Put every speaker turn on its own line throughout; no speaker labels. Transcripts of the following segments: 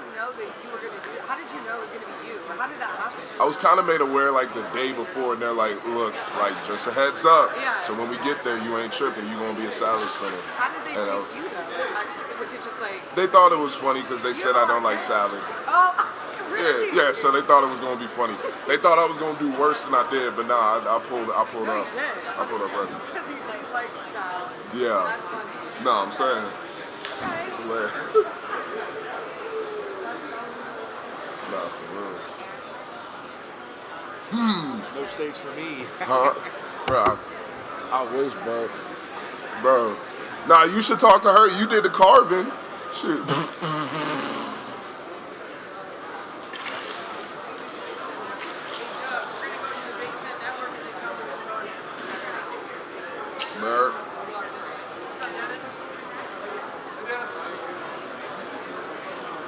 guys know that you were going to do it? How did you know it was going to be you? Or how did that happen?
I was kind of made aware like the day before, and they're like, look, like just a heads up.
Yeah.
So when we get there, you ain't tripping. You gonna be a salad spinner.
How did they pick you though? Like, was it just like?
They thought it was funny because they said I don't like salad.
Oh, really?
Yeah. So they thought it was gonna be funny. They thought I was gonna do worse than I did, but nah, I pulled up.
No, you did.
I pulled up ready.
Because he like salad.
Yeah.
That's funny.
No, I'm saying.
Okay.
Nah, for real.
No steaks for me.
Huh? Bro.
I wish, bro.
Bro. Nah, you should talk to her. You did the carving. Shit. Merp.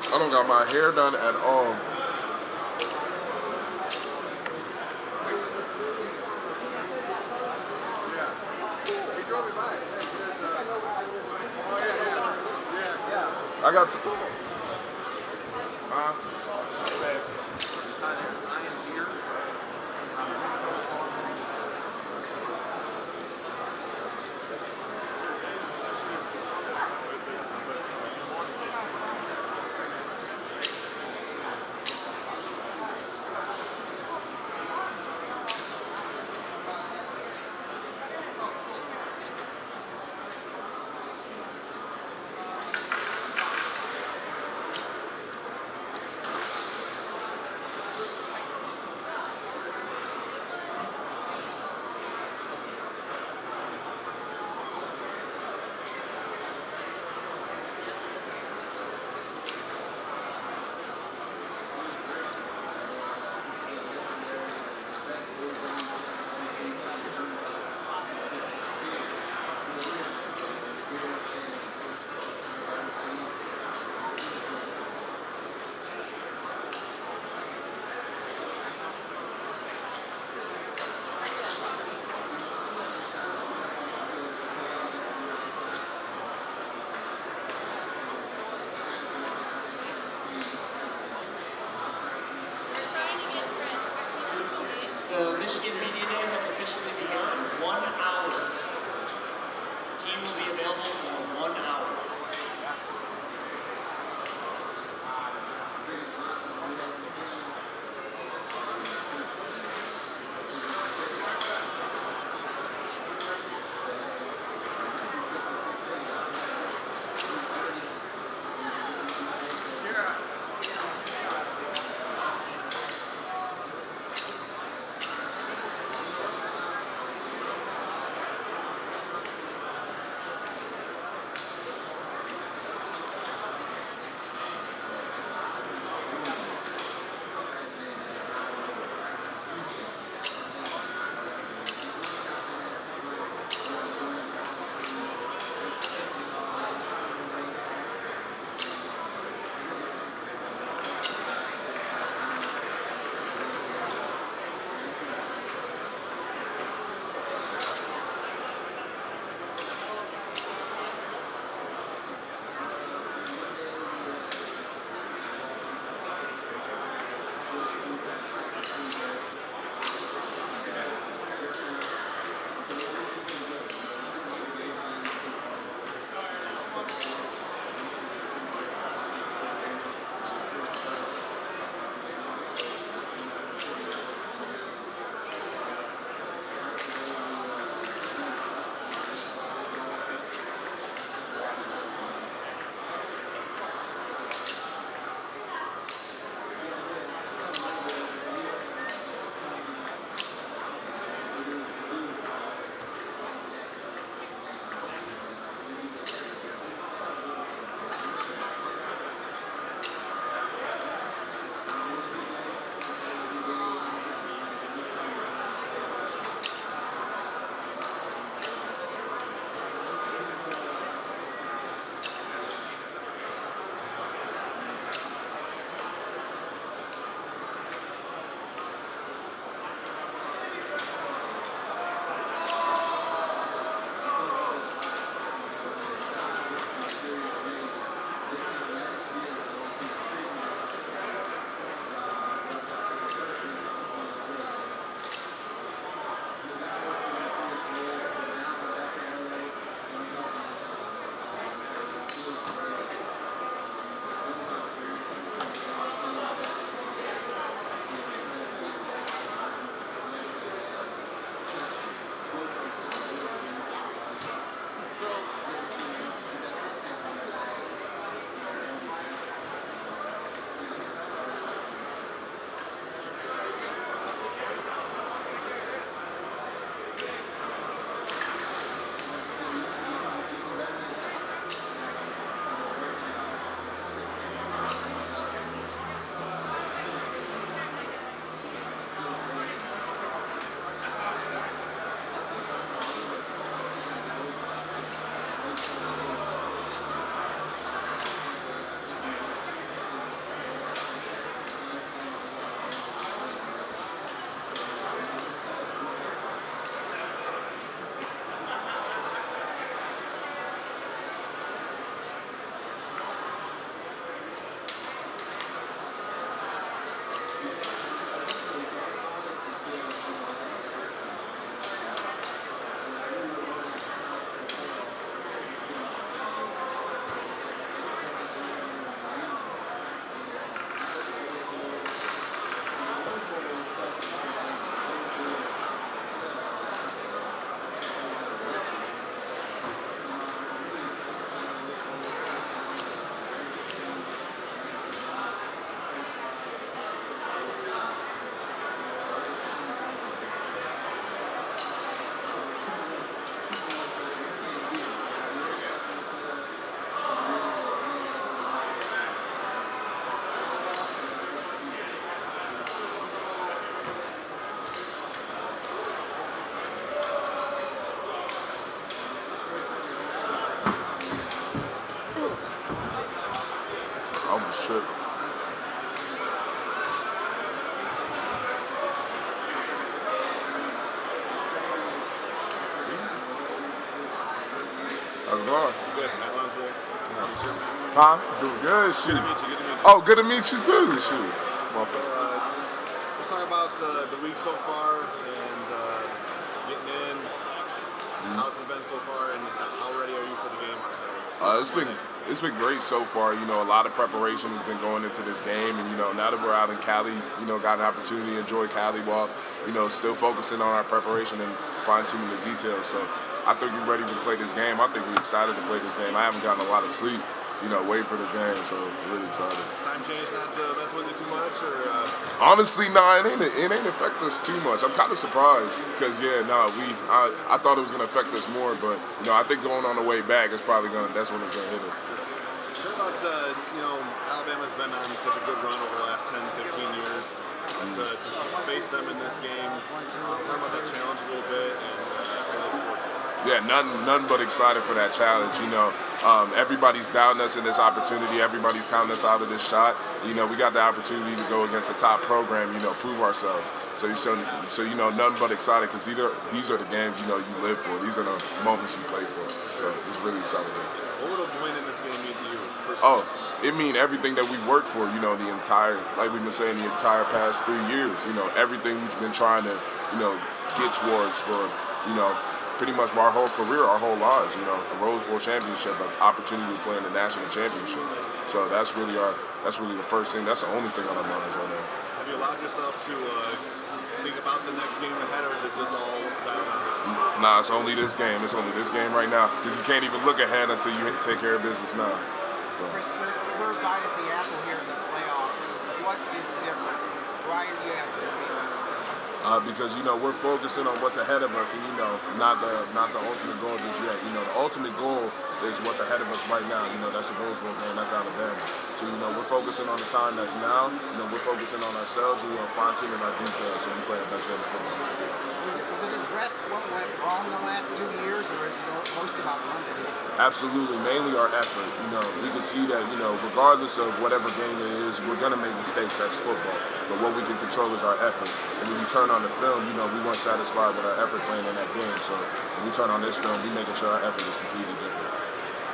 I don't got my hair done at all. I got to. almost tripped. How's it going?
Good. Matt Lonswell.
Huh? Doing good, shoot.
Good to meet you. Good to meet you.
Oh, good to meet you too, shoot.
Let's talk about the week so far and getting in. How's it been so far, and how ready are you for the game ourselves?
It's been great so far. You know, a lot of preparation has been going into this game, and you know, now that we're out in Cali, you know, got an opportunity to enjoy Cali while, you know, still focusing on our preparation and fine-tuning the details. So I think we're ready to play this game. I think we're excited to play this game. I haven't gotten a lot of sleep, you know, waiting for this game, so really excited.
Time change not to mess with you too much, or?
Honestly, nah, it ain't affect us too much. I'm kind of surprised because I thought it was gonna affect us more, but you know, I think going on the way back is probably that's when it's gonna hit us.
Heard about you know, Alabama's been on such a good run over the last 10, 15 years. To face them in this game, talk about that challenge a little bit, and
Yeah, none but excited for that challenge. You know, everybody's doubting us in this opportunity. Everybody's counting us out of this shot. You know, we got the opportunity to go against a top program. You know, prove ourselves. So you know, none but excited because these are the games you know you live for. These are the moments you play for. So just really excited.
What would a win in this game mean to you personally?
Oh, it mean everything that we worked for. You know, the entire, like we've been saying, the entire past 3 years. You know, everything we've been trying to, you know, get towards for, you know, pretty much our whole career, our whole lives, you know, a Rose Bowl championship, an opportunity to play in the national championship. So that's really the first thing. That's the only thing on our minds right now.
Have you allowed yourself to think about the next game ahead, or is it just all dialed on this one?
Nah, it's only this game. It's only this game right now because you can't even look ahead until you take care of business now.
Kris, third bite at the apple here in the playoff. What is different? Why are you guys going to be better this time?
Because you know we're focusing on what's ahead of us, and you know not the ultimate goal just yet. You know the ultimate goal is what's ahead of us right now. You know that's a Rose Bowl game, that's Alabama. So you know we're focusing on the time that's now. You know we're focusing on ourselves, and we're fine-tuning our details, so we play our best game of football.
Was it addressed what went wrong the last 2 years, or most about London?
Absolutely, mainly our effort. You know, we can see that, you know, regardless of whatever game it is, we're going to make mistakes. That's football. But what we can control is our effort. And when we turn on the film, you know, we weren't satisfied with our effort playing in that game. So when we turn on this film, we making sure our effort is completely different.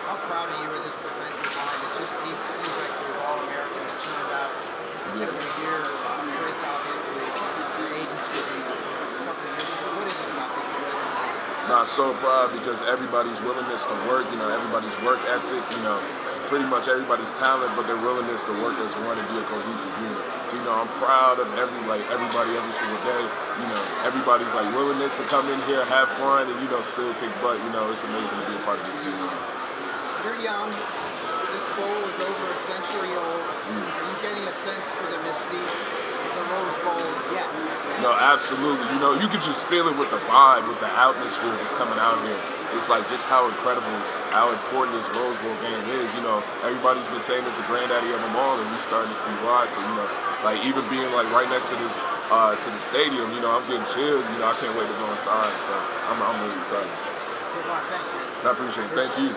How proud are you of this defensive line? It just seems like there's All-Americans turned out every year. Kris, obviously, Aiden's could be a couple of years ago. What is it about this defensive line?
Not so proud because everybody's willingness to work, you know, everybody's work ethic, you know, pretty much everybody's talent, but their willingness to work as one and be a cohesive unit. So, you know, I'm proud of everybody every single day. You know, everybody's like willingness to come in here, have fun, and you know, still kick butt. You know, it's amazing to be a part of this team.
You're young. This bowl is over a century old. Are you getting a sense for the mystique of the Rose Bowl yet?
No, absolutely. You know, you could just feel it with the vibe, with the atmosphere that's coming out here. Just how incredible, how important this Rose Bowl game is. You know, everybody's been saying it's the granddaddy of them all, and we're starting to see why. So, you know, like even being like right next to this to the stadium, you know, I'm getting chills. You know, I can't wait to go inside. So I'm really excited.
Good luck. Thanks, man.
I appreciate it. Thank you.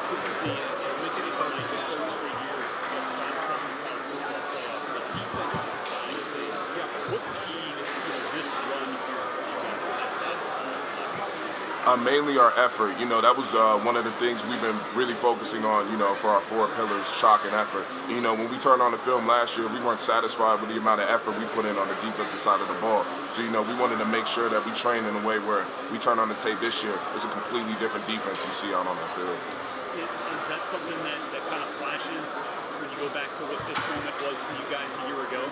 This is the Michigan Tony third straight year that's found something college football playoff. The defensive side of things. What's key to this run here for you guys on that side?
Mainly our effort. You know, that was one of the things we've been really focusing on, you know, for our 4 pillars, shock and effort. You know, when we turned on the film last year, we weren't satisfied with the amount of effort we put in on the defensive side of the ball. So, you know, we wanted to make sure that we train in a way where we turn on the tape this year. It's a completely different defense you see out on the field.
Is that something that kind of flashes when you go back to what this moment was for you guys a year ago?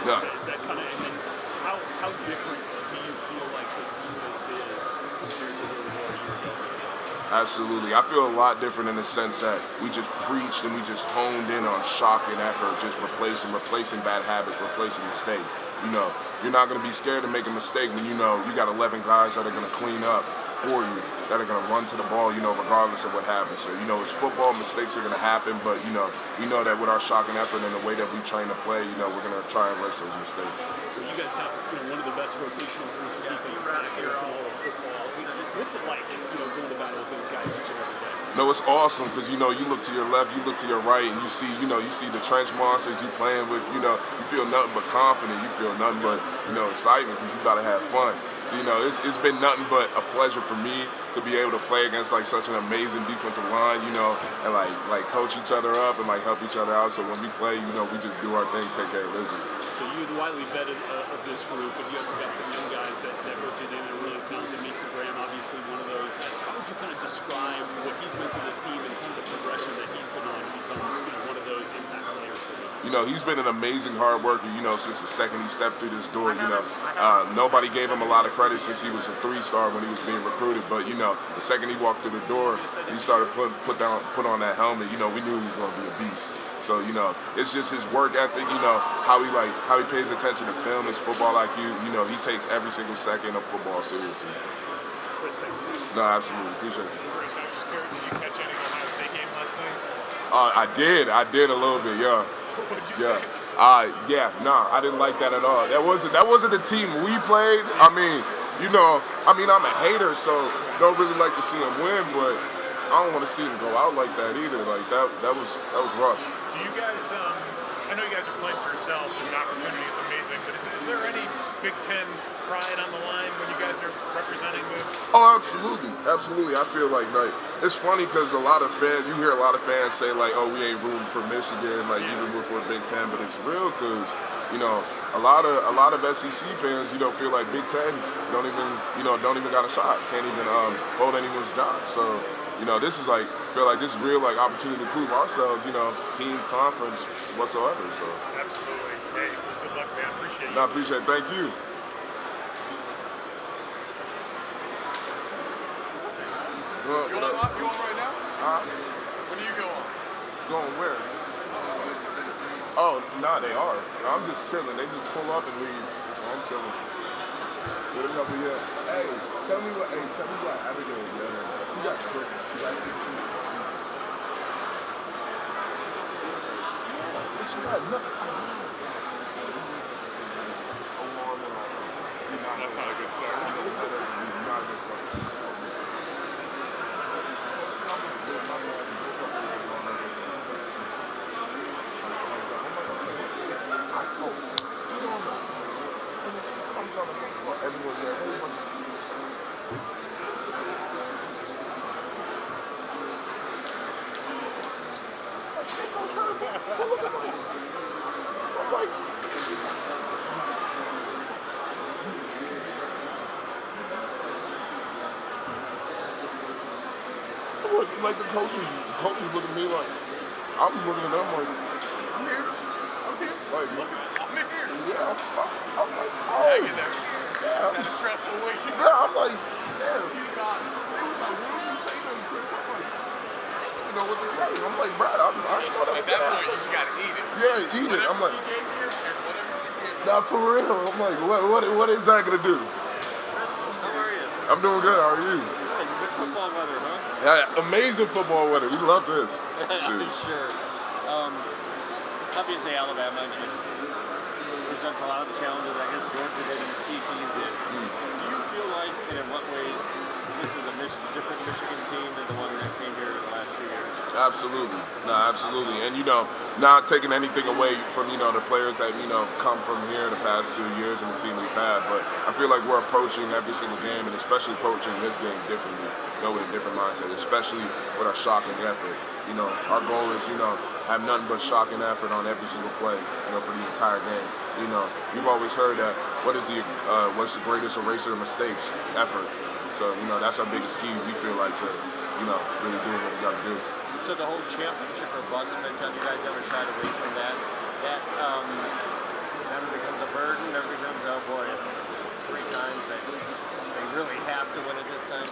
Yeah.
Is that kind of, and then how different do you feel like this defense is compared to where we were a year ago?
Absolutely. I feel a lot different in the sense that we just preached and we just honed in on shock and effort, just replacing bad habits, replacing mistakes. You know, you're not going to be scared to make a mistake when you know you got 11 guys that are going to clean up for you. that are going to run to the ball, regardless of what happens. So, it's football, mistakes are going to happen, but, we know that with our shocking effort and the way that we train to play, we're going to try and erase those mistakes.
You guys have one of the best rotational groups of defensive tackles in all of football. What's it like, going to battle with those guys each and every day?
No, it's awesome because you look to your left, you look to your right, and you see the trench monsters you playing with. You feel nothing but confident. You feel nothing but excitement because you got to have fun. So it's been nothing but a pleasure for me to be able to play against like such an amazing defensive line. And like coach each other up and like help each other out. So when we play, we just do our thing, take care of business.
So you're the widely vetted of this group, but you also got some young guys that rotate in and are really talented. Mason Graham, obviously one of those. How would you kind of describe what he's meant to this team and kind of the progression that he's been on to become one of those impact players for them?
He's been an amazing hard worker, since the second he stepped through this door. Nobody gave him a lot of credit since he was a 3-star when he was being recruited. But, the second he walked through the door, he started put on that helmet, we knew he was going to be a beast. So, it's just his work ethic, how he pays attention to film, his football IQ. He takes every single second of football seriously.
Kris, thanks.
No, absolutely. Appreciate you.
Kris, I was just curious, did you catch any of the Ohio State game last night?
I did a little bit, yeah.
What'd you think?
I didn't like that at all. That wasn't the team we played. I'm a hater, so don't really like to see him win, but I don't want to see him go out like that either. Like that was rough.
Do you guys, I know you guys are playing for yourself and the opportunity is amazing, but is there any Big Ten pride on the line when you guys are representing the...
Oh, absolutely. I feel like it's funny because you hear a lot of fans say like, oh, we ain't rooting for Michigan, like even before Big Ten, but it's real because a lot of SEC fans feel like Big Ten don't even got a shot, can't even hold anyone's job. So this is feel like this real opportunity to prove ourselves, team, conference, whatsoever. So
Absolutely. Hey, good luck, man. Appreciate it.
no, I appreciate it. Thank you.
You on right now? When do you go on?
Going where? Oh, nah, they are. I'm just chilling. They just pull up and leave. I'm chilling. What a couple years. Hey, tell me what Abigail is doing. She got quick. She got nothing.
That's not a good start.
Not a good start. Everyone's there. Like the coaches look at me like, I'm looking at them like, I'm here. Like,
I'm here.
yeah, I'm like, oh.
Hang in there.
Yeah,
Had a stressful week.
yeah, I'm like, damn. It was like, why don't you say nothing, Kris? I'm like, I didn't know what to say. I'm like, bro, I didn't know that was
At that
gonna
point, you
happen.
just gotta eat it.
Yeah, eat it. I'm like,
She gave you, and whatever she gave you.
nah, for real. I'm like, what is that gonna do?
How are you?
I'm doing good. How are you?
Good football weather, huh?
Yeah, amazing football weather. We love this. Shoot.
Sure. Obviously, Alabama presents a lot of the challenges I guess Georgia did and TCU did. Do you feel like, and in what ways, this is a different Michigan team than the one that came here the last few years?
Absolutely. No, absolutely. And, not taking anything away from, the players that, come from here the past 2 years and the team we've had, but I feel like we're approaching every single game and especially approaching this game differently, with a different mindset, especially with our shocking effort. Our goal is, have nothing but shocking effort on every single play, for the entire game. You've always heard that what's the greatest eraser of mistakes? Effort. So, that's our biggest key, we feel like, to, really doing what we got to do.
So the whole championship or bust mentality, you guys never shied away from that. That never becomes a burden, never becomes, oh boy, 3 times they really have to win it this time.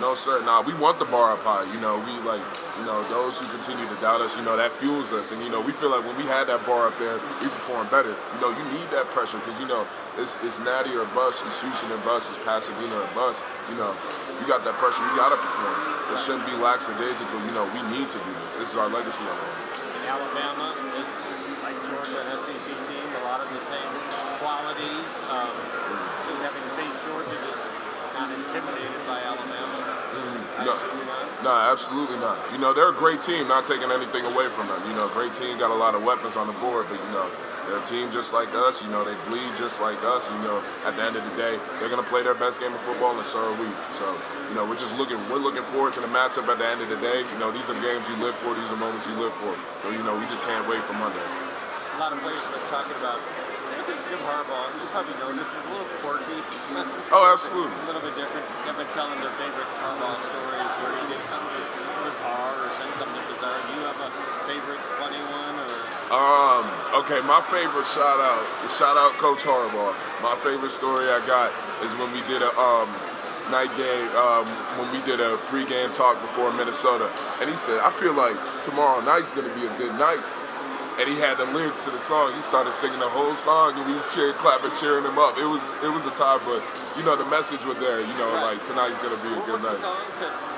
No, sir. Nah, we want the bar up high. We those who continue to doubt us, that fuels us. And, we feel like when we had that bar up there, we perform better. You need that pressure because, it's Natty or bust, it's Houston or bust, it's Pasadena or bust. you got that pressure, you got to perform. It shouldn't be lackadaisical. You know, we need to do this. This is our legacy on it.
In Alabama, like Georgia, an SEC team, a lot of the same qualities. So having faced Georgia, not intimidated by Alabama.
No, absolutely not. You know, they're a great team, not taking anything away from them. You know, great team, got a lot of weapons on the board, but, you know, they're a team just like us. You know, they bleed just like us. You know, at the end of the day, they're going to play their best game of football, and so are we. So, you know, we're looking forward to the matchup at the end of the day. You know, these are the games you live for. These are moments you live for. So, you know, we just can't wait for Monday.
A lot of players have been talking about Jim Harbaugh. You probably know this is a little quirky.
Oh, absolutely.
A little bit different. They've been telling their favorite Harbaugh stories where he did something bizarre or said something bizarre. Do you have a favorite funny one? Or
Okay, my favorite shout out Coach Harbaugh. My favorite story I got is when we did a night game, when we did a pregame talk before Minnesota, and he said, I feel like tomorrow night's gonna be a good night. And he had the lyrics to the song. He started singing the whole song, and we was cheering him up. It was a tie, but you know the message was there. You know, like tonight's gonna be a good night.
What's the song?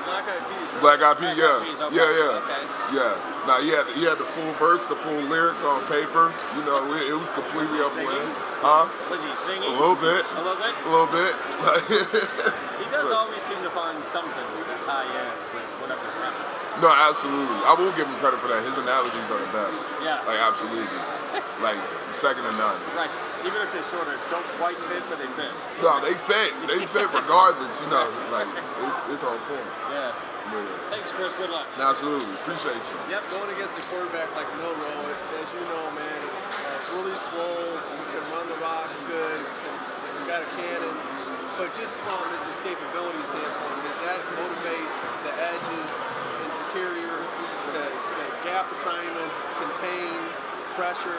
Black Eyed Peas.
Black Eyed Peas, yeah,
okay.
yeah. Now he had the full verse, the full lyrics on paper. You know, it was completely up to him. Huh?
Was he singing?
A little bit.
A little bit.
A little bit.
He does always seem to find something to tie in with whatever's happening.
No, absolutely. I will give him credit for that. His analogies are the best.
Yeah.
Like, absolutely. Like, second to none.
Right. Even if they sort of don't quite fit, but they fit.
No, they fit. They fit regardless, you know. Like, it's on point.
Yeah. Thanks, Kris. Good luck.
Absolutely. Appreciate you.
Yep, going against a quarterback like Milroe, as you know, man, really swole, can run the rock good, got a cannon, but just from his escapability standpoint, does that motivate the edges, interior, the gap assignments, contain, pressure?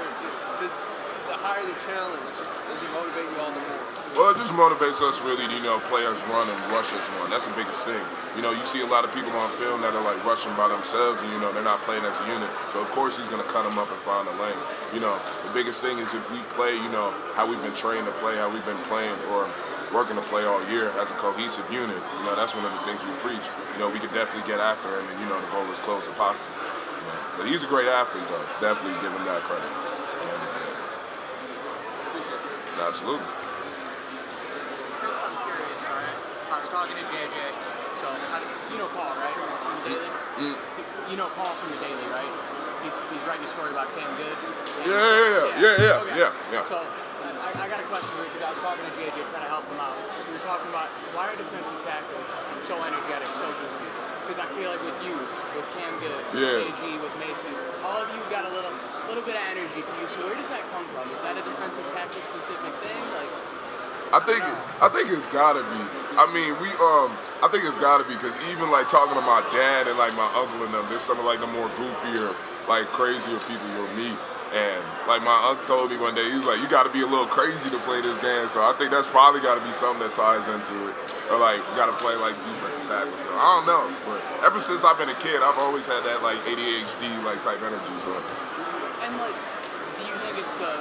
The higher the challenge, does it motivate you all the more?
Well, it just motivates us really to, you know, play us run and rush us one. That's the biggest thing. You know, you see a lot of people on film that are like rushing by themselves and, you know, they're not playing as a unit. So, of course, he's going to cut them up and find a lane. You know, the biggest thing is if we play, you know, how we've been trained to play, how we've been playing or working to play all year as a cohesive unit, you know, that's one of the things we preach. You know, we could definitely get after him and, you know, the goal is close the pocket. You know, but he's a great athlete, though. Definitely give him that credit. Absolutely.
Kris, I'm curious, all right? I was talking to JJ, so you know Paul, right? From the Daily? You know Paul from the Daily, right? He's writing a story about Cam Good.
Yeah.
So I got a question for you because I was talking to JJ trying to help him out. We were talking about why are defensive tackles so energetic, so goofy? Because I feel like with you, with Cam Good, with AG, with Mason, all of you got a little bit of energy to you. So where does that come from? Is that a defensive tackle specific thing? Like,
I think it's gotta be. I mean, I think it's gotta be because even like talking to my dad and like my uncle and them, there's some of like the more goofier, like crazier people you'll meet. And like my uncle told me one day, he was like, you gotta be a little crazy to play this game. So I think that's probably gotta be something that ties into it. Or like, you gotta play like defensive tackle. So I don't know. But ever since I've been a kid, I've always had that like ADHD like type energy. So.
And like, do you think it's the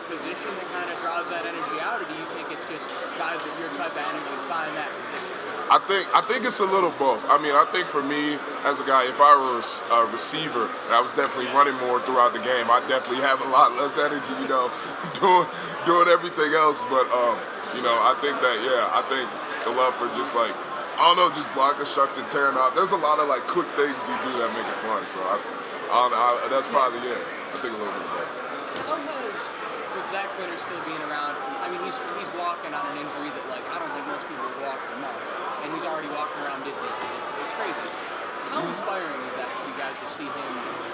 position that kind of draws that energy out, or do you think it's just guys with your type of energy find that position?
I think it's a little both. I mean, I think for me as a guy, if I were a receiver and I was definitely running more throughout the game, I definitely have a lot less energy, you know, doing everything else. But you know, I think that I think the love for just like I don't know, just block the structure, tearing out. There's a lot of like quick things you do that make it fun. So that's probably it. I think a little bit of that.
How has, with Zach Sanders still being around, I mean, he's walking on an injury that, like, I don't think most people would walk for months, and he's already walking around Disney. It's crazy. How inspiring is that to you guys to see him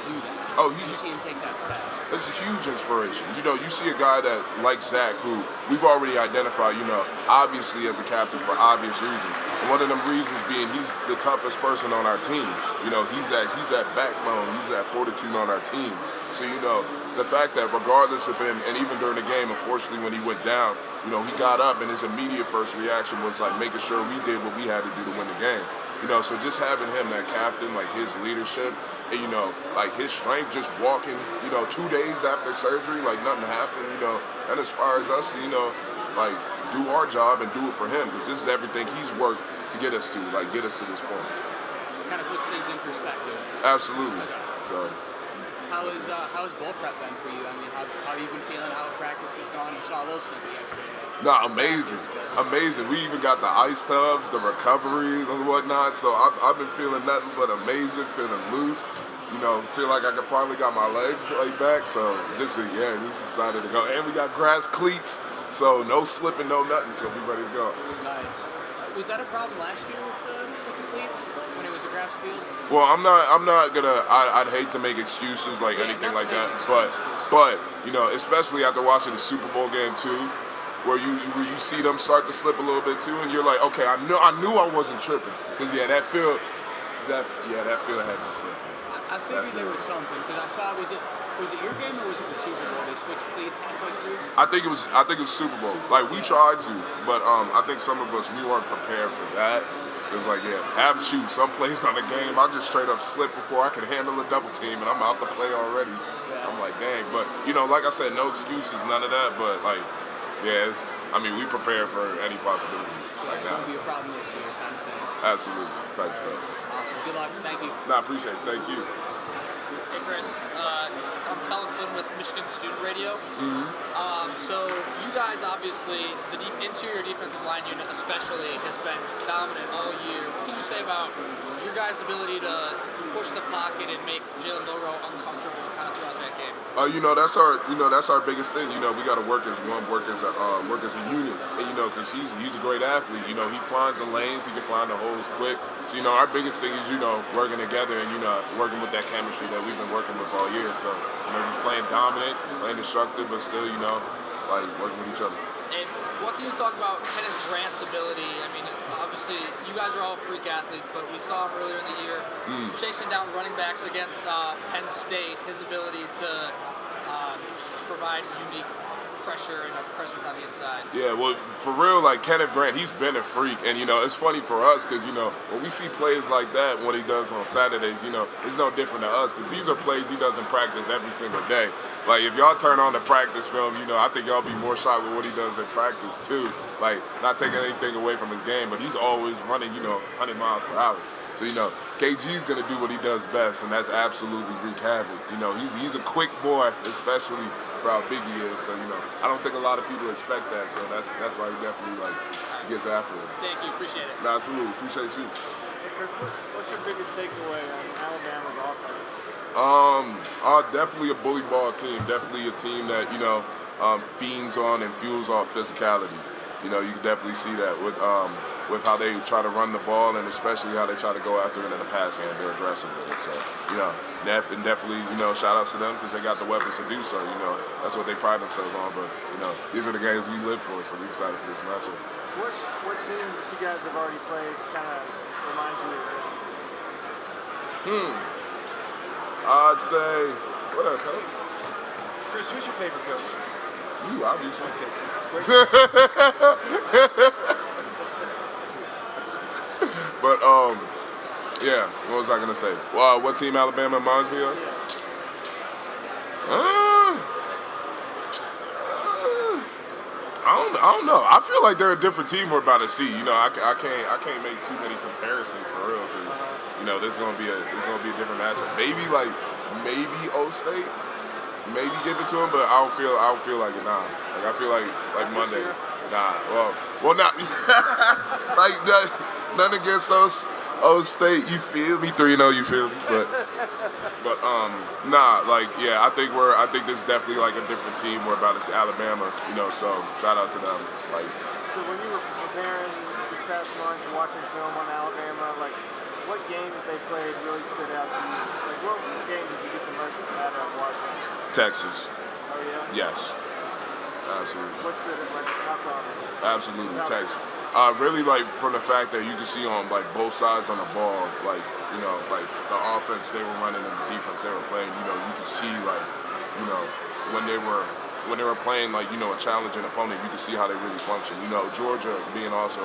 do that?
Oh,
to see him take that step?
It's a huge inspiration. You know, you see a guy that like Zach, who we've already identified, you know, obviously as a captain for obvious reasons. And one of them reasons being he's the toughest person on our team. You know, he's that backbone, he's that fortitude on our team. So, you know, the fact that regardless of him, and even during the game, unfortunately, when he went down, you know, he got up and his immediate first reaction was like making sure we did what we had to do to win the game. You know, so just having him, that captain, like his leadership, and, you know, like his strength, just walking, you know, 2 days after surgery, like nothing happened, you know, that inspires us to, you know, like do our job and do it for him, because this is everything he's worked to get us to this point.
Kind of puts things in perspective.
Absolutely. So.
How's bowl prep been for you? I mean, how have you been feeling? How practice has gone? You saw a little snippet yesterday.
No, amazing. We even got the ice tubs, the recovery and whatnot. So I've been feeling nothing but amazing, feeling loose. You know, feel like I finally got my legs laid back. So just excited to go. And we got grass cleats, so no slipping, no nothing. So we ready to go.
Nice. Was that a problem last year with the cleats when it was a grass field?
Well, I'm not gonna. I'd hate to make excuses like anything like that, but you know, especially after watching the Super Bowl game too, where you see them start to slip a little bit too, and you're like, okay, I knew I wasn't tripping, because that field had to slip.
I figured there was something, because I saw was it your game or was it the Super Bowl? They switched cleats halfway through.
I think it was Super Bowl. Like we tried to, but I think some of us we weren't prepared for that. It was like, some plays on the game, I just straight up slip before I could handle a double team, and I'm out to play already. Yeah. I'm like, dang. But, you know, like I said, no excuses, none of that. But, like, we prepare for any possibility.
Yeah, it won't be a problem this year kind of thing.
Absolutely, type stuff. So.
Awesome. Good luck. Thank you.
No, I appreciate it. Thank you.
Hey, Kris. I'm Kellen Flynn with Michigan Student Radio. So you guys, obviously, the interior defensive line unit especially has been dominant all year. What can you say about your guys' ability to push the pocket and make Jalen Milroe uncomfortable kind of throughout that game?
That's our biggest thing. You know, we got to work as one, work as a unit. And you know, because he's a great athlete. You know, he finds the lanes, he can find the holes quick. So you know, our biggest thing is working together and working with that chemistry that we've been working with all year. So just playing dominant, playing destructive, but still like working with each other.
And what can you talk about Kenneth Grant's ability? I mean, obviously, you guys are all freak athletes, but we saw him earlier in the year chasing down running backs against Penn State. His ability to provide unique pressure and a presence on the inside.
Yeah, well, for real, like Kenneth Grant, he's been a freak, and it's funny for us because when we see plays like that, what he does on Saturdays, it's no different to us because these are plays he does in practice every single day. Like if y'all turn on the practice film, I think y'all be more shocked with what he does in practice too. Like not taking anything away from his game, but he's always running, 100 miles per hour. So KG's gonna do what he does best, and that's absolutely wreak havoc. He's a quick boy, especially for how big he is. So I don't think a lot of people expect that. So that's why he definitely gets after it.
Thank you, appreciate it.
No, absolutely, appreciate you.
Hey Kris, what's your biggest takeaway on Alabama's offense?
Definitely a bully ball team. Definitely a team that fiends on and fuels off physicality. You can definitely see that with how they try to run the ball and especially how they try to go after it in the pass game. They're aggressive with it. So and definitely shout outs to them because they got the weapons to do so. That's what they pride themselves on. But these are the games we live for. So we're excited for this matchup.
What team that you guys have already played kind of reminds you of them?
I'd say, what up, coach?
Kris, who's your favorite coach?
You, obviously. But, what was I going to say? What team Alabama reminds me of? I don't know. I feel like they're a different team we're about to see. I can't make too many comparisons for real because this is gonna be a different matchup. Maybe O State, maybe give it to them, but I don't feel like it. Nah, I feel like Monday. Nah, well, not nothing against those O State. You feel me? 3-0. You feel me? But I think this is definitely a different team. We're about to see Alabama. So shout out to them.
So when you were preparing this past month, watching film on Alabama, what game that they played really stood out to you? What game did you get the most out of watching?
Texas.
Oh yeah.
Yes. Absolutely.
What's the how come?
Absolutely, Texas. Really, from the fact that you can see on both sides on the ball, the offense they were running and the defense they were playing. You can see when they were playing a challenging opponent, you can see how they really function. Georgia being also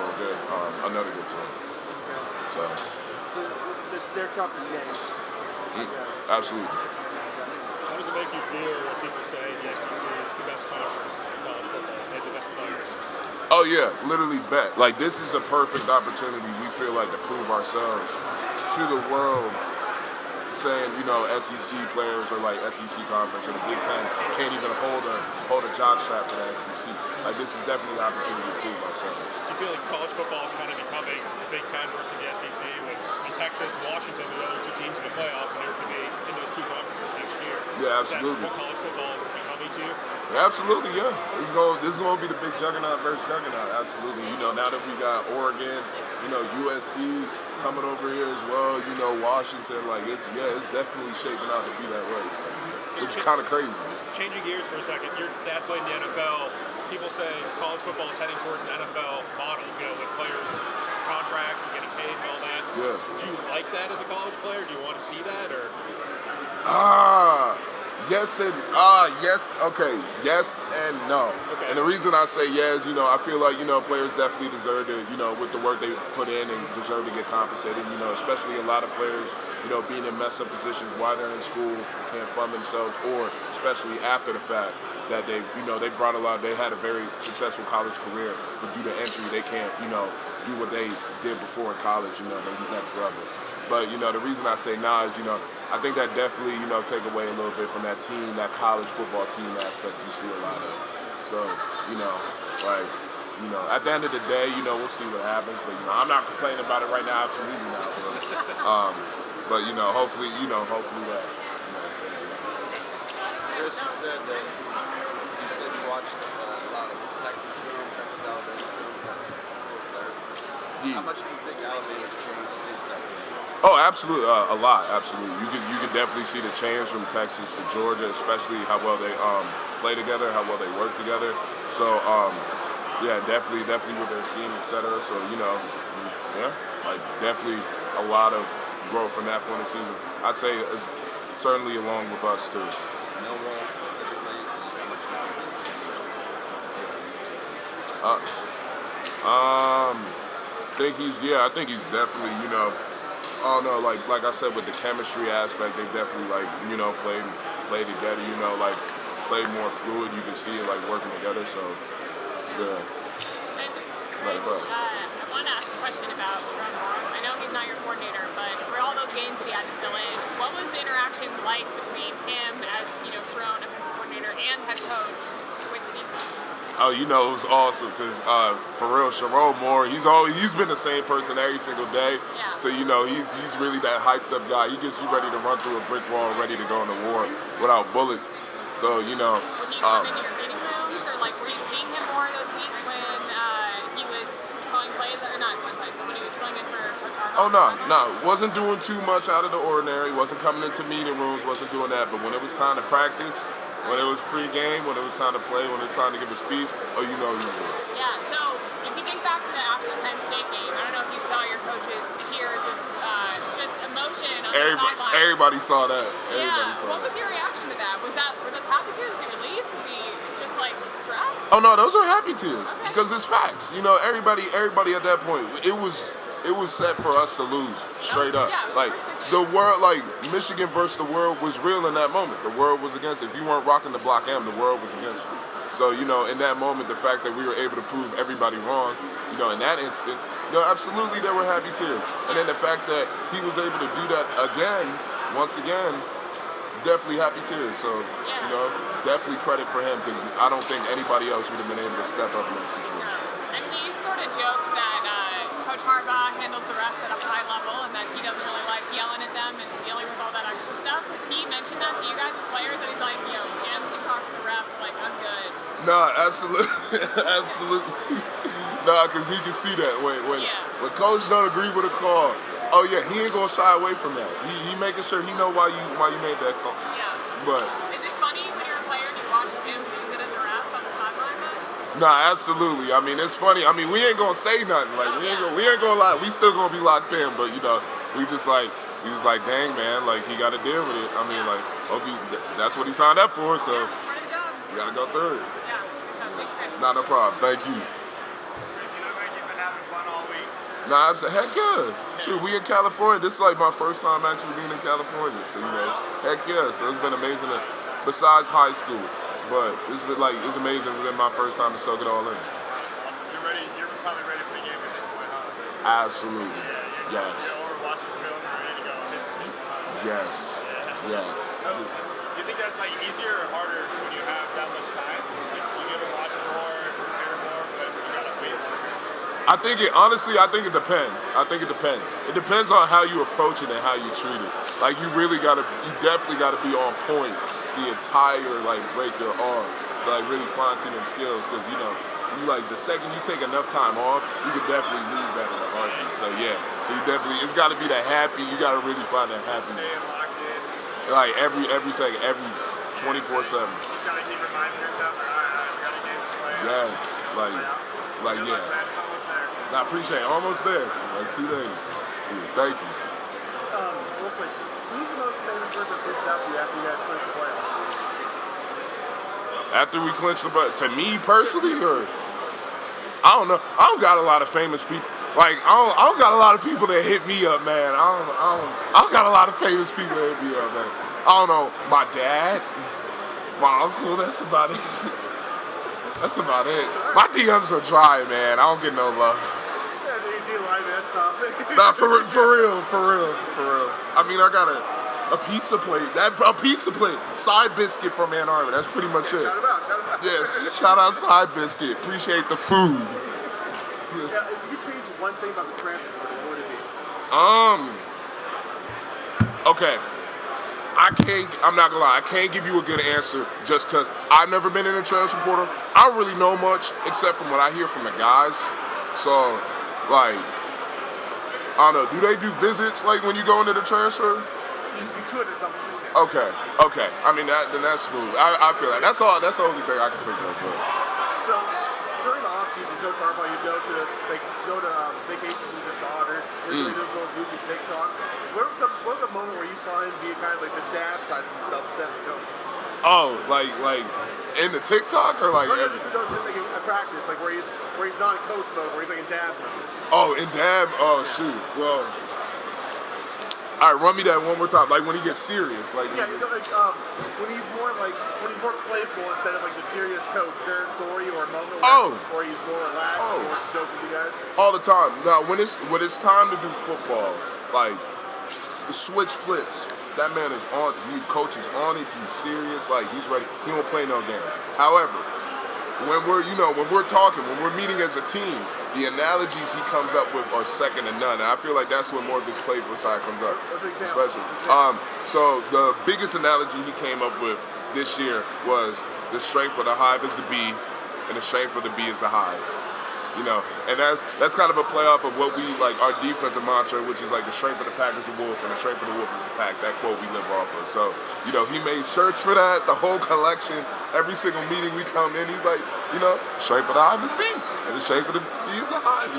another good team.
Okay. So their toughest games.
Absolutely.
How does it make you feel when people say the SEC is the best conference in college football? They have the best players.
Oh yeah, literally bet. Like this is a perfect opportunity. We feel like to prove ourselves to the world. Saying SEC players or like SEC conference or the Big Ten can't even hold a jock strap for the SEC. Like this is definitely an opportunity to prove ourselves.
Do you feel like college football is kind of becoming the Big Ten versus the SEC with Texas and Washington, the other two teams in the playoff, and they're going to be in those two conferences next year?
Yeah, absolutely.
Is that what college football is becoming to you?
Yeah, absolutely, yeah. This is going to be the big juggernaut versus juggernaut. Absolutely. Now that we got Oregon, USC coming over here as well, Washington, like it's definitely shaping out to be that way. So it's kind of crazy.
Changing gears for a second, your dad played in the NFL. People say college football is heading towards an NFL model, with players' contracts and getting paid and all that.
Yeah.
Do you like that as a college player? Do you want to see that, or?
Yes and yes and no.
Okay.
And the reason I say yes, I feel like players definitely deserve to, with the work they put in and deserve to get compensated. Especially a lot of players, being in mess up positions while they're in school, can't fund themselves, or especially after the fact that they brought they had a very successful college career, but due to injury they can't, do what they did before in college, the next level. But the reason I say nah is I think that definitely take away a little bit from that team, that college football team aspect you see a lot of. So at the end of the day, we'll see what happens. But I'm not complaining about it right now, absolutely not. But hopefully that.
Kris, you said you watched a lot of Texas film, Texas Alabama films. How much do you think Alabama's changed since that game?
Oh, absolutely, a lot, absolutely. You could definitely see the change from Texas to Georgia, especially how well they play together, how well they work together. So, yeah, definitely with their scheme, etc. So, definitely a lot of growth from that point of season. I'd say it's certainly along with us too.
No one specifically. How much do you think
I think he's definitely, I don't know, like I said, with the chemistry aspect, they definitely played together, played more fluid. You can see it working together. So, yeah.
Kris, I want to ask a question about Sherrone Moore. I know he's not your coordinator, but for all those games that he had to fill in, what was the interaction like between him as Sherrone, offensive coordinator, and head coach with the defense?
Oh, it was awesome because for real, Sherrone Moore, he's been the same person every single day.
Yeah.
So he's really that hyped up guy. He gets you ready to run through a brick wall, ready to go into war without bullets. So
When you come into your meeting rooms, or were you seeing him more those weeks when he was calling plays, or not calling plays, but when he was filling in for Coach Harbaugh?
Oh no, wasn't doing too much out of the ordinary. Wasn't coming into meeting rooms. Wasn't doing that. But when it was time to practice, when it was pre-game, when it was time to play, when it's time to give a speech, he was there.
Yeah, so if you think back to after the Penn State game, I don't know if you saw your coach's tears of just emotion on the sideline.
Everybody saw that.
What was your reaction to that? Were those happy tears? Was he relief? Was he just stressed?
Oh no, those are happy tears because it's facts. Everybody at that point, it was set for us to lose straight up.
Yeah,
the world, Michigan versus the world was real in that moment. The world was against it. If you weren't rocking the Block M, the world was against you. So, in that moment, the fact that we were able to prove everybody wrong, in that instance, absolutely there were happy tears. And then the fact that he was able to do that once again, definitely happy tears. So, definitely credit for him because I don't think anybody else would have been able to step up in this situation.
And he sort of joked that Coach Harbaugh handles the refs at a high level and that he doesn't really like yelling at them and dealing with all that extra stuff. Has he mentioned that to you guys as players, that he's like, Jim can talk to the refs, I'm good?
No, absolutely. Absolutely. No, because he can see that. When coach don't agree with a call, he ain't going to shy away from that. He making sure he know why you made that call.
Yeah.
But
is it funny when you're a player and you watch Jim lose it at the refs on the sideline?
Nah, absolutely. I mean, it's funny. I mean, we ain't gonna say nothing. We ain't gonna lie. We still gonna be locked in. But we just dang man, he got to deal with it. I mean, that's what he signed up for. So you gotta go through it.
Yeah. So thanks, Kris.
Not no problem. Thank you.
Kris, you look like you've been having fun all week.
Nah, heck yeah. Shoot, we in California. This is my first time actually being in California. So heck yeah. So it's been amazing. Besides high school. But it's amazing. It's been my first time to soak it all in.
Awesome.
Absolutely. Yes.
Or watching film and ready to go.
Yes. Yes. Just,
You think that's like easier or harder when you have that much time? Like, you get to watch more and prepare more, but you gotta wait longer.
I think it depends. It depends on how you approach it and how you treat it. Like you definitely gotta be on point the entire break your arm to really fine tune them skills, because you the second you take enough time off, you could definitely lose that in a heartbeat. So yeah, it's gotta be the happy. You gotta really find that happy.
Staying locked in.
Like every second, every 24/7.
Just gotta keep reminding yourself, all right, we got a game to play.
Yes,
Good
yeah.
luck, man. It's almost there.
I appreciate it. Almost there. 2 days. Yeah, thank you.
Real quick, who's the most famous person that's reached out to you after you guys clinched the playoffs?
After we clinched to me personally, or I don't know. I don't got a lot of famous people. I don't got a lot of people that hit me up, man. I don't got a lot of famous people that hit me up, man. I don't know. My dad, my uncle. That's about it. That's about it. My DMs are dry, man. I don't get no love.
Yeah, you do like that stuff.
Nah, for real. I mean, I got a pizza plate. A pizza plate. Side Biscuit from Ann Arbor. That's pretty much it.
Shout him out.
Yes, shout out Side Biscuit. Appreciate the food.
Yeah, if you could change one thing about the transfer portal, what would it be?
Okay. I'm not gonna lie, I can't give you a good answer just because I've never been in a transfer portal. I don't really know much except from what I hear from the guys. So, I don't know, do they do visits when you go into the transfer?
You could at some point.
Okay. I mean, then that's smooth. I feel like that's the only thing I can think of. But.
So, during the offseason, Coach Harbaugh, you go to vacations with his daughter, you're doing those little goofy TikToks. What was a moment where you saw him be kind of like the dad side of himself instead of the coach?
Oh, like in the TikTok or like?
No, just the coach at practice, where he's not in coach mode, where he's in dad mode.
Oh, in dad? Oh, shoot. Well, all right, run me that one more time. When he gets serious,
when he's more playful instead of the serious coach. Is there a story or a moment where he's more relaxed, more joking with you guys?
All the time. Now, when it's time to do football, the switch flips. That man is on. Coach is on it. He's serious. He's ready. He won't play no game. However, when we're talking, when we're meeting as a team, the analogies he comes up with are second to none. And I feel like that's when more of his playful side comes up. Especially. So the biggest analogy he came up with this year was the strength of the hive is the bee, and the strength of the bee is the hive. And that's kind of a play off of what we our defensive mantra, which is the strength of the pack is the wolf, and the strength of the wolf is the pack. That quote we live off of. So, he made shirts for that, the whole collection. Every single meeting we come in, he's strength of the hive is bee, and the strength of the bee is a hive. We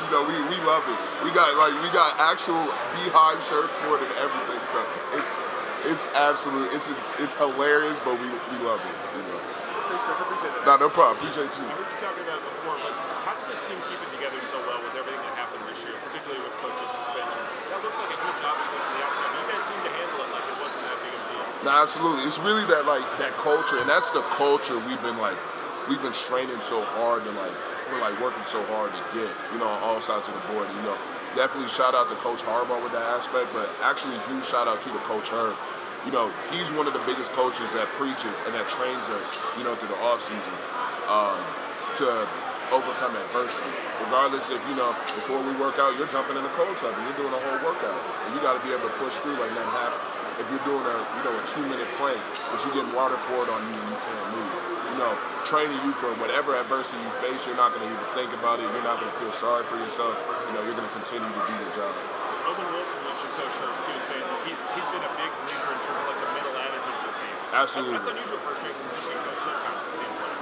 love it. We got actual beehive shirts more than everything. So it's absolute. It's hilarious, but we love it.
Thanks, Chris. I appreciate that.
No problem. Appreciate you.
I heard you talking about it before, but how did this team keep it together so well with everything that happened this year, particularly with coach's suspension? That looks like a good job from the outside. You guys seem to handle it like it wasn't that big of a deal.
No, absolutely. It's really that culture, and that's the culture we've been straining so hard to we're working so hard to get, on all sides of the board. Definitely shout out to Coach Harbaugh with that aspect, but actually huge shout out to the Coach Herb. He's one of the biggest coaches that preaches and that trains us, through the off season, to overcome adversity. Regardless if, before we work out, you're jumping in the cold tub and you're doing a whole workout. And you got to be able to push through like nothing happened. If you're doing a 2-minute plank, but you're getting water poured on you and you can't move. Training you for whatever adversity you face, you're not going to even think about it. You're not going to feel sorry for yourself. You're going to continue to do your job.
Owen Wilson mentioned Coach Herb too, saying that he's been a big believer in terms of the mental attitude of this team.
Absolutely.
That's unusual for a strength and conditioning coach sometimes, it seems like.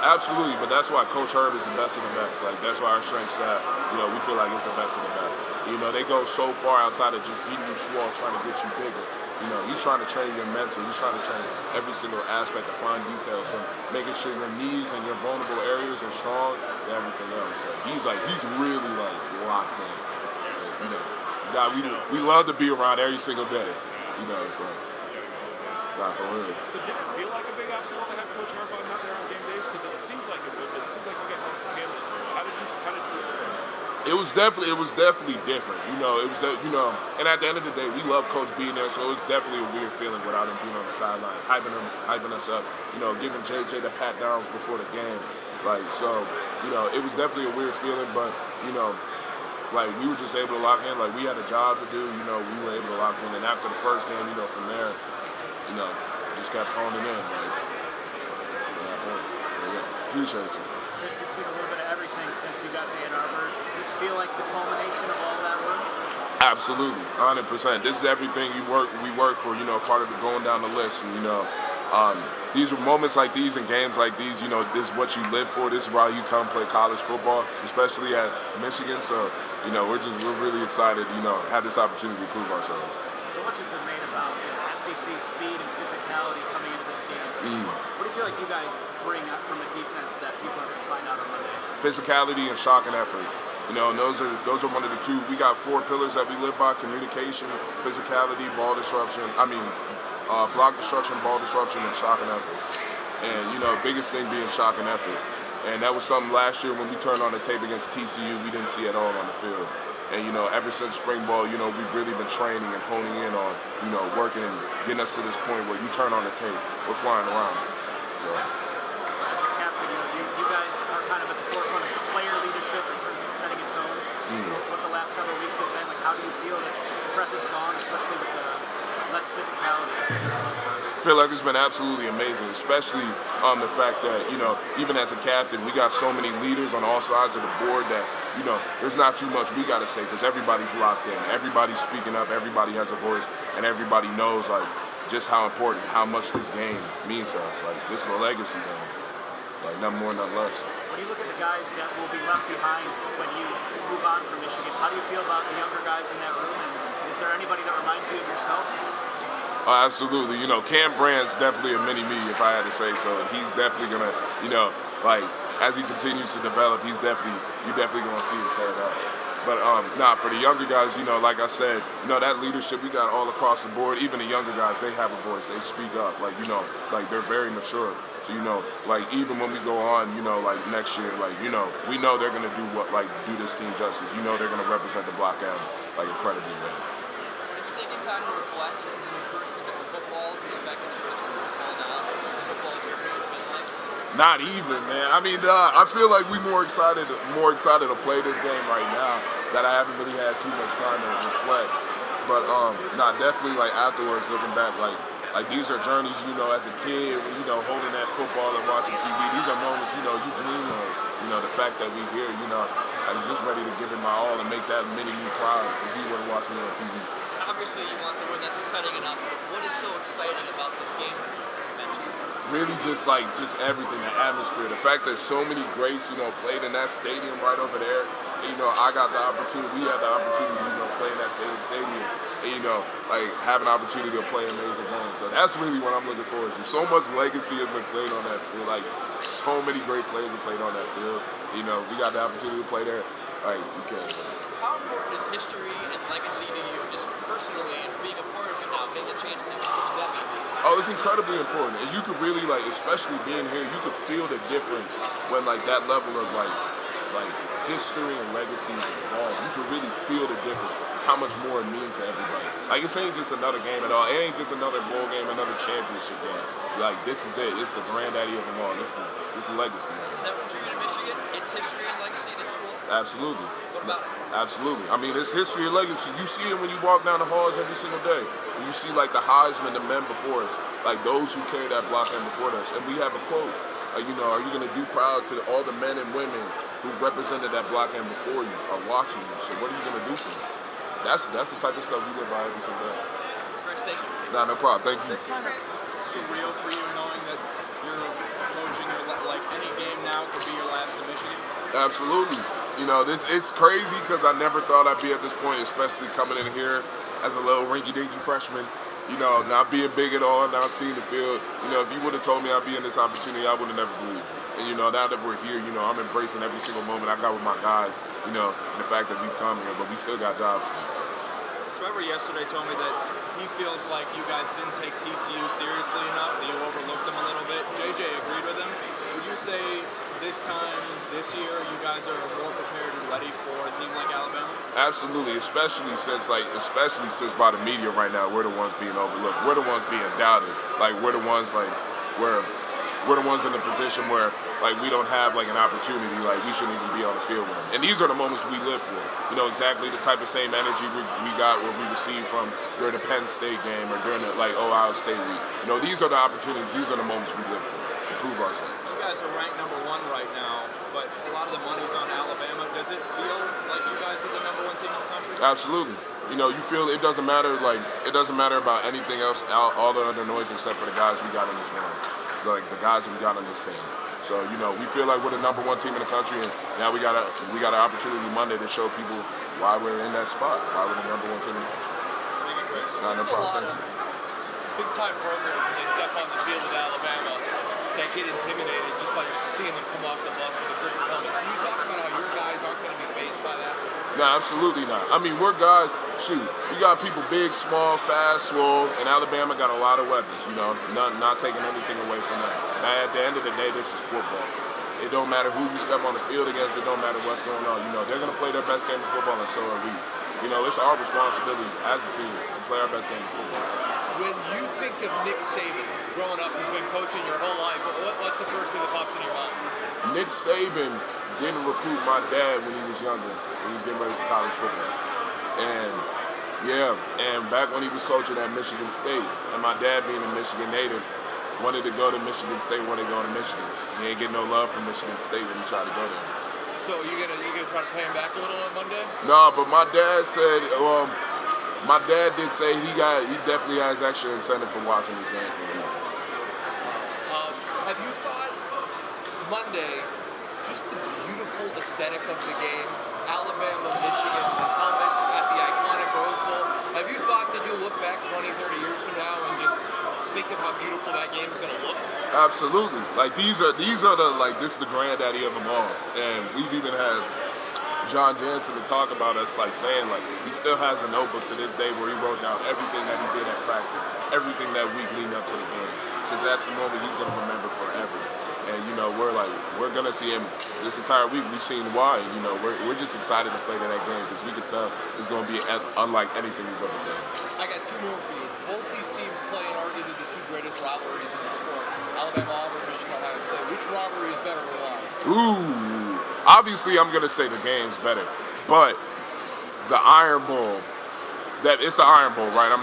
Absolutely. But that's why Coach Herb is the best of the best. That's why our strength staff, we feel like it's the best of the best. They go so far outside of just getting you swole, trying to get you bigger. He's trying to train your mental. He's trying to train every single aspect, the fine details, from making sure your knees and your vulnerable areas are strong to everything else. So he's really locked in. God, we love to be around every single day. So not for real.
So did it feel like a big obstacle to have Coach Harbaugh not there on game days? Because it seems like it would, but it seems like you guys have to handle it. How did you
It was definitely different. You know, it was and at the end of the day, we love Coach being there, so it was definitely a weird feeling without him being on the sideline, hyping us up. You know, giving JJ the pat downs before the game, like so. You know, it was definitely a weird feeling, but you know, like we were just able to lock in. Like we had a job to do. You know, we were able to lock in, and after the first game, you know, from there, you know, just kept honing in. Like, yeah, appreciate you.
Kris, you've seen a little bit of everything since you got to Ann Arbor. Does this feel like the culmination of all that work?
Absolutely, 100%. This is everything we work for. You know, part of the going down the list. And, you know, these are moments like these and games like these. You know, this is what you live for. This is why you come play college football, especially at Michigan. So, you know, we're really excited. You know, have this opportunity to prove ourselves.
So much has been made about SEC speed and physicality coming into this game. What do you feel like you guys bring up from a defense that people are going to find out on Monday?
Physicality and shock and effort. You know, and those are one of the two. We got 4 pillars that we live by: communication, physicality, ball disruption. Block disruption, ball disruption, and shock and effort. And you know, biggest thing being shock and effort. And that was something last year when we turned on the tape against TCU, we didn't see at all on the field. And you know, ever since spring ball, you know, we've really been training and honing in on, you know, working and getting us to this point where you turn on the tape, we're flying around. So.
As a captain, you know, you guys are kind of at the forefront of the player leadership in terms of setting a tone. What the last several weeks have been like, how do you feel that prep is gone, especially with the less physicality?
I feel like it's been absolutely amazing, especially the fact that, you know, even as a captain, we got so many leaders on all sides of the board that, you know, there's not too much we got to say because everybody's locked in. Everybody's speaking up. Everybody has a voice, and everybody knows, like, just how important, how much this game means to us. Like, this is a legacy game. Like, nothing more, nothing less.
When you look at the guys that will be left behind when you move on from Michigan, how do you feel about the younger guys in that room? And is there anybody that reminds you of yourself?
Absolutely. You know, Cam Brandt's definitely a mini-me, if I had to say so. He's definitely going to, you know, like, as he continues to develop, you're definitely going to see him tear it up. But, for the younger guys, you know, like I said, you know, that leadership we got all across the board. Even the younger guys, they have a voice. They speak up. Like, you know, like, they're very mature. So, you know, like, even when we go on, you know, like, next year, like, you know, we know they're going to do this team justice. You know they're going to represent the Block M, like, incredibly well.
Have you taken time to reflect when you first picked up the football to the fact that you're in the football experience has been like?
Not even, man. I mean, I feel like we're more excited to play this game right now that I haven't really had too much time to reflect. But definitely like afterwards, looking back, like these are journeys, you know, as a kid, you know, holding that football and watching TV. These are moments, you know, you dream of. You know, the fact that we're here, you know, I'm just ready to give it my all and make that mini-me proud if you were to watch me on TV.
Obviously, you want the win. That's exciting enough. What is so exciting about this game for you, as you mentioned?
Really just everything, the atmosphere, the fact that so many greats, you know, played in that stadium right over there. And, you know, we had the opportunity, you know, play in that same stadium. And, you know, like, have an opportunity to play amazing games. So that's really what I'm looking forward to. So much legacy has been played on that field. Like, so many great players have played on that field. You know, we got the opportunity to play there. Like, you can't.
How important is history and legacy to you, just personally, and being a part of it now, getting a chance to, what does that mean?
Oh, it's incredibly important. And you could really, like, especially being here, you could feel the difference when, like, that level of, like history and legacy is involved. You can really feel the difference, how much more it means to everybody. Like, it ain't just another game at all. It ain't just another bowl game, another championship game. Like, this is it. It's the granddaddy of them all. This is legacy.
Is that what you're in Michigan? It's history and legacy at school?
Absolutely.
What about it?
Absolutely. I mean, it's history and legacy. You see it when you walk down the halls every single day. When you see, like, the Heisman, the men before us, like, those who carried that block end before us. And we have a quote, you know, are you going to do proud to all the men and women who represented that block end before you are watching you? So what are you going to do for them? That's the type of stuff we live by every single day.
Kris, thank you.
Nah, no problem. Thank you.
Is it kind of surreal for you knowing that you're approaching like any game now could be your last in Michigan?
Absolutely. You know, it's crazy because I never thought I'd be at this point, especially coming in here as a little rinky-dinky freshman. You know, not being big at all, not seeing the field. You know, if you would have told me I'd be in this opportunity, I would have never believed. And, you know, now that we're here, you know, I'm embracing every single moment I got with my guys, you know, and the fact that we've come here, but we still got jobs to do.
Trevor yesterday told me that he feels like you guys didn't take TCU seriously enough, that you overlooked them a little bit. JJ agreed with him. Would you say this time, this year, you guys are more prepared and ready for a team like Alabama?
Absolutely, especially since by the media right now, we're the ones being overlooked. We're the ones being doubted. Like we're the ones we're the ones in the position where like we don't have like an opportunity, like we shouldn't even be on the field with them. And these are the moments we live for. You know, exactly the type of same energy we got what we received from during the Penn State game or during the Ohio State week. You know, these are the opportunities, these are the moments we live for, to prove ourselves.
You guys are ranked number 1 right now, but a lot of the money's on Alabama. Does it feel like you guys are the number 1 team in the country?
Absolutely. You know, you feel it doesn't matter about anything else, all the other noise except for the guys we got in this room. Like the guys that we got on this team. So, you know, we feel like we're the number 1 team in the country, and now we got an opportunity Monday to show people why we're in that spot, why we're the number 1 team in the country.
Thank you, Kris.
No problem.
Big time programs when they step on the field with Alabama that get intimidated just by seeing them come off the bus with a great performance. Can you talk about how your guys aren't going to be faced by that?
No, absolutely not. I mean, we're guys, we got people big, small, fast, swole, and Alabama got a lot of weapons, you know, not taking anything away from that. Now, at the end of the day, this is football. It don't matter who you step on the field against, it don't matter what's going on. You know, they're going to play their best game of football, and so are we. You know, it's our responsibility as a team to play our best game of football.
When you think of Nick Saban, growing up, who's been coaching your whole life, what's the first thing that pops in your mind?
Nick Saban didn't recruit my dad when he was younger. He was getting ready for college football. And back when he was coaching at Michigan State, and my dad being a Michigan native, wanted to go to Michigan State, wanted to go to Michigan. He ain't getting no love from Michigan State when he tried to go there.
So you gonna try to pay him back a little on Monday?
No, but my dad said, my dad did say he definitely has extra incentive for watching this game for him.
Have you thought Monday, just the beautiful aesthetic of the game, Alabama, Michigan, the helmets at the iconic Rose Bowl, have you thought that you'll look back 20, 30 years from now and just think of how beautiful that game is going to look?
Absolutely. Like this is the granddaddy of them all. And we've even had John Jansen to talk about us, like saying like he still has a notebook to this day where he wrote down everything that he did at practice, everything that week leading up to the game, because that's the moment he's gonna remember forever. And you know, we're gonna see him this entire week. We've seen why. You know, we're just excited to play that game because we can tell it's gonna be unlike anything we've ever done.
I got 2 more for you. Both these teams play in arguably the 2 greatest rivalries in the sport: Alabama, Auburn, Michigan, Ohio State. Which rivalry is better or why?
Ooh, obviously I'm gonna say the game's better, but the Iron Bowl, it's the Iron Bowl, right?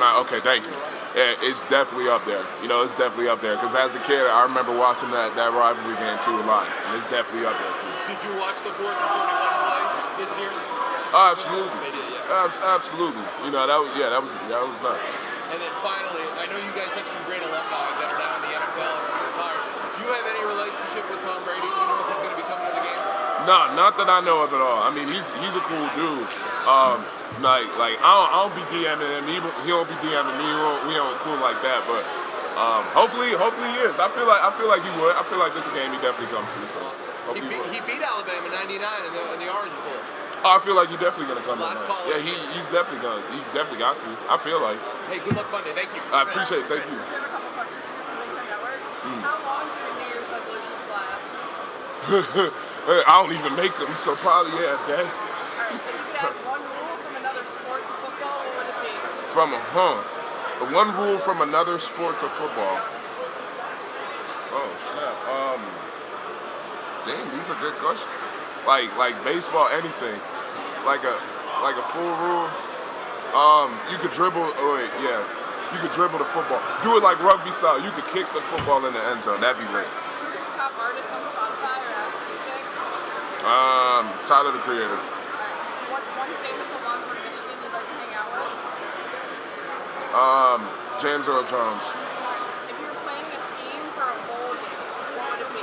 Thank you. Yeah, it's definitely up there. You know, it's definitely up there because as a kid, I remember watching that rivalry game too a lot, and it's definitely up there too.
Did you watch the 4th and 31 play this year?
Oh, absolutely.
They did, yeah.
Absolutely. You know, that was nuts.
And then finally, I know you guys have some great alumni that are now in the NFL or retired. Do you have any relationship with Tom Brady? Do you know if he's going to be coming to the game?
No, not that I know of at all. I mean, he's a cool dude. I don't be DMing him. He don't be DMing me. We don't cool like that. But hopefully he is. I feel like he would. I feel like this is a game he definitely comes to. So
he beat Alabama in '99 in the Orange Bowl.
I feel like he's definitely gonna come.
Last call.
Yeah, he's definitely gonna. He definitely got to. I feel like.
Hey, good luck Monday. Thank you.
I appreciate it. Thank you.
We have a couple questions for you from Big Ten Network. How long do your New Year's resolutions last?
I don't even make them, so probably a day.
All right, if you could add one rule from another sport to football, what would it be?
One rule from another sport to football. Oh snap. Damn, these are good questions. Like baseball, anything. Like a full rule. You could dribble. You could dribble the football. Do it like rugby style. You could kick the football in the end zone. That'd be lit.
Who's your top artist on Spotify or Apple Music?
Tyler, the Creator.
Alright, what's one famous alum from Michigan you'd like to hang out with?
James Earl Jones.
Alright, if you were playing a theme for a bowl game, what would it be?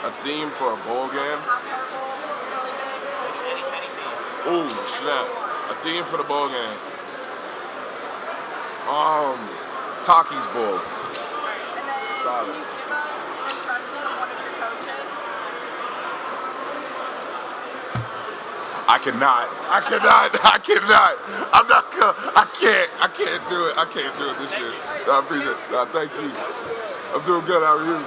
A theme for a bowl game?
Hot Tar Bowl, really big.
Ooh, snap. A theme for the bowl game. Taki's Bowl.
Alright, and then
Solid.
can you give us an impression of one of your coaches?
I cannot. I'm not gonna. I can't do it. I can't do it this year. I appreciate it. Thank you. I'm doing good. How are you?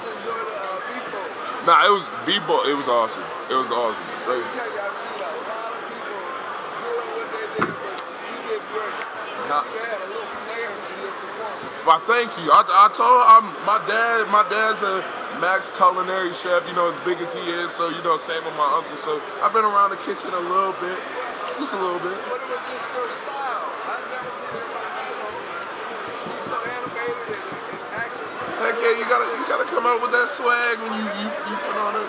Nah, it was B-ball. It was awesome. It was awesome.
Let me tell you, I've seen a lot of people doing what they did, but you did great. You had a little flair to your performance.
Well, thank you. I told my dad's a max culinary chef, you know, as big as he is, so, you know, same with my uncle. So I've been around the kitchen a little bit, just a little bit.
But it was just your style. I've never seen anybody, you know, be so animated and active.
Heck yeah, you gotta come out with that swag when you put on a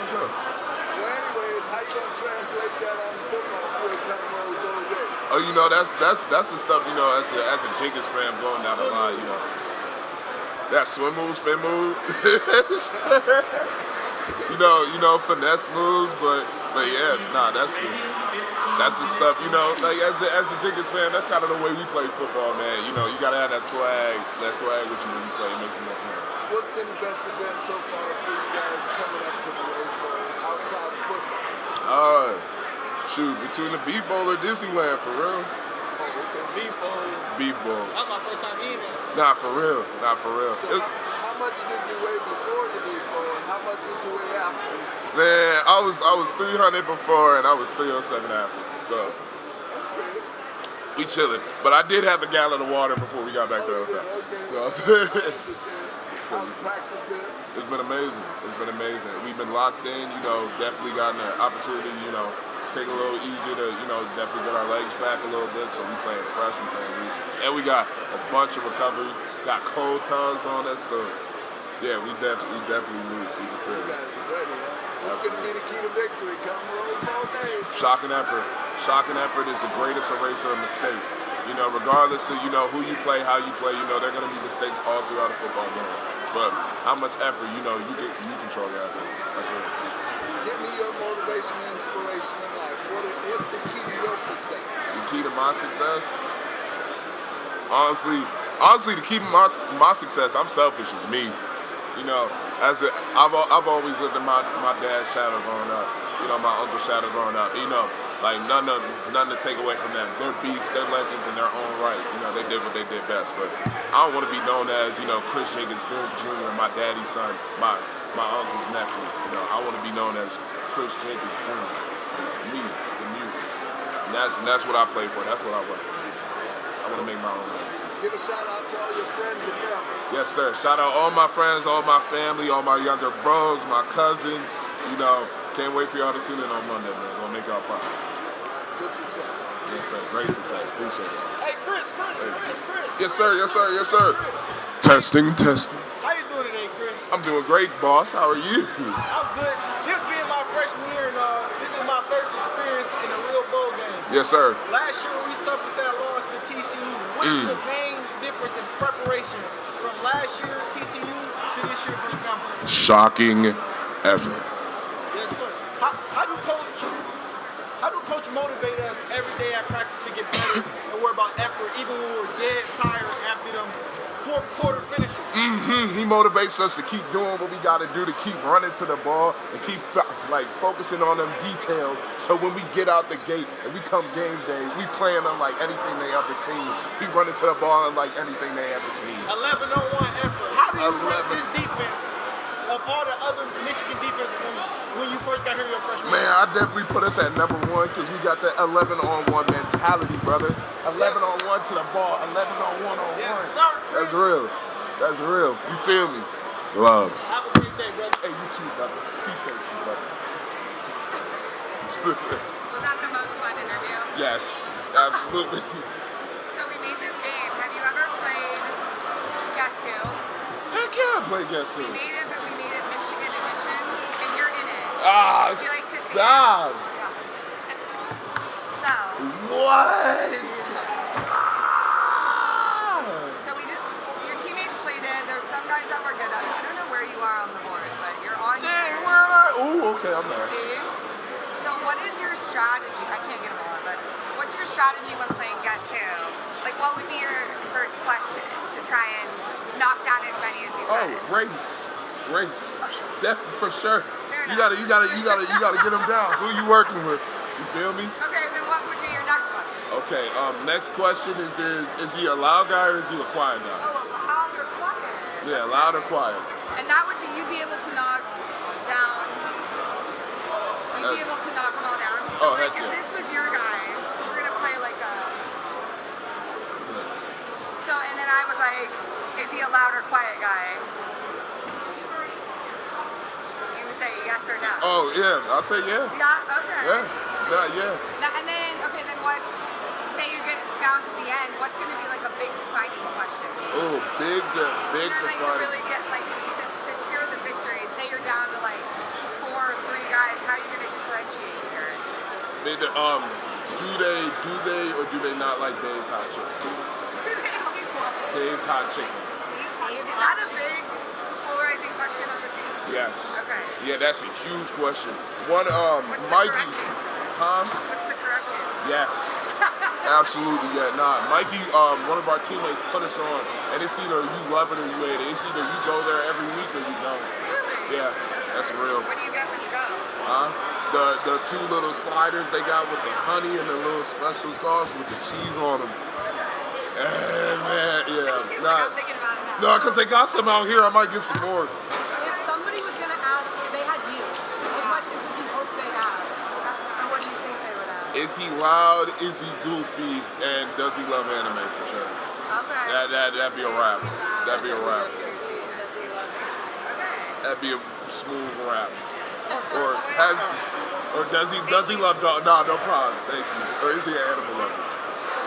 show.
Well, anyway, how you gonna translate that on the football field come Rose Bowl day?
Oh, you know, that's the stuff, you know, as a Jenkins fan going down the line, you know. That swim move, spin move. you know, finesse moves, but yeah, nah, that's the stuff, you know, like as a Jenkins fan, that's kind of the way we play football, man. You know, you gotta have that swag with you when you play. It makes it more fun.
What's been the best event so far for you guys coming up to the Rose Bowl outside of football?
Shoot, between the Beef Bowl or Disneyland, for real.
Beef bowl.
Beef Bowl.
That was my first time eating it.
Nah, for real.
So how much did you weigh before the Beef Bowl and how much did you weigh after?
Man, I was 300 before and I was 307 after. So we chilling. But I did have a gallon of water before we got back to the hotel.
How's practice been?
It's been amazing. It's been amazing. We've been locked in, you know, definitely gotten an opportunity, you know, take it a little easier to, you know, definitely get our legs back a little bit. So we playing fresh and playing loose. And we got a bunch of recovery, got cold tugs on us. So yeah, we definitely lose. You can feel it.
What's going to be the key to victory? Come Rose Bowl day.
Shocking effort. Shocking effort is the greatest eraser of mistakes. You know, regardless of, you know, who you play, how you play, you know, there are going to be mistakes all throughout a football game. But how much effort, you know, you control your effort. That's right.
Give me your motivation and inspiration in life. What's the key to your success?
The key to my success? Honestly, the key to my success, I'm selfish as me. You know, I've always lived in my dad's shadow growing up. You know, my uncle's shadow growing up. You know, like nothing to take away from them. They're beasts, they're legends in their own right. You know, they did what they did best. But I don't want to be known as, you know, Kris Jenkins Jr., my daddy's son, my uncle's nephew. You know, I want to be known as Kris Jenkins Jr., me, the mute. And that's what I play for. That's what I work for. I want to make my own legacy.
Give a shout out to all your friends and family.
Yes, sir. Shout out all my friends, all my family, all my younger bros, my cousins. You know, can't wait for y'all to tune in on Monday, man. We're gonna make y'all proud.
Good success.
Yes, sir. Great success. Appreciate it.
Hey, Kris.
Yes, sir. Testing.
How you doing today, Kris?
I'm doing great, boss. How are you?
I'm good. This being my freshman year, and this is my first experience in a real bowl game.
Yes, sir.
Last year we suffered that loss to TCU. What is the main difference in preparation from last year TCU to this year for the conference?
Shocking effort.
Yes, sir. How do coach motivate us every day at practice to get better and worry about effort, even when we're dead tired after them fourth quarter finishes?
He motivates us to keep doing what we got to do, to keep running to the ball and keep focusing on them details. So when we get out the gate and we come game day, we playing unlike anything they ever seen. We running to the ball unlike anything they ever seen.
11-on-1 effort. How do you rank this defense of all the other Michigan defense from when you first got here your freshman year?
Man, I definitely put us at number one because we got the 11-on-1 mentality, brother. 11-on-1 to the ball, 11-on-1-on-1.
Yes, sir.
That's real. That's real. You feel me? Love.
Have a great day, brother.
Hey, you too, brother. Appreciate you, brother.
Was that the most fun interview?
Yes, absolutely.
So we made this game. Have you ever played Guess Who?
Heck yeah, I play Guess Who.
We made it, but we made it Michigan edition, and you're in it.
Ah,
Would you like to see
stop.
it? Yeah. So.
What?
So your teammates played it. There's some guys that were good at it. I don't know where you are on the board, but you're on
Dang,
here.
where am I? Ooh, okay, I'm there.
See? So what is your strategy? I can't get them all, but what's your strategy when playing Guess Who? Like, what would be your first question to try and knock down as many as you can?
Oh, race. Definitely for sure.
Fair
You
enough.
gotta get them down. Who you working with? You feel me?
Okay, then what would be your next question?
Okay. Next question is he a loud guy or is he a quiet guy?
Oh, loud or quiet?
Yeah, loud or quiet.
And that would be, you'd be able to knock down be able to knock them all down. So
Oh,
like,
heck
if
yeah.
this was your guy, we're gonna play like a. So and then I was like, is he a loud or quiet guy? You would say yes or no.
Oh yeah, I'll say yeah.
Yeah. Okay.
Yeah. Nah, yeah.
And then okay, then what's? Say you get down to the end, what's gonna be like a big defining question?
Oh, big
You know, like to
defining.
really get like to secure the victory. Say you're down to like 4 or 3 guys. How are you gonna differentiate here?
Do they or do they not like Dave's hot chicken?
Do they like what?
Dave's hot chicken.
Is that a big polarizing question on the team?
Yes.
Okay.
Yeah, that's a huge question. One,
What's the
Mikey.
correct answer?
Huh?
What's the correct answer?
Yes. Absolutely, yeah. Nah, Mikey, one of our teammates put us on, and it's either you love it or you hate it. It's either you go there every week or you don't.
Really?
Yeah, that's real.
What do you get when you go?
Huh? The 2 little sliders they got with the honey and the little special sauce with the cheese on them. And man, yeah.
He's
Nah,
like, I'm thinking about it now.
no, because they got some out here. I might get some more.
If somebody was going to ask, if they had you, what questions would you hope they asked? And what do you think they would ask?
Is he loud? Is he goofy? And does he love anime for sure?
Okay.
That'd be a wrap. That'd be a wrap.
Okay.
That'd be a smooth rap. Or does he love dog? No, no problem. Thank you. Or is he an animal lover?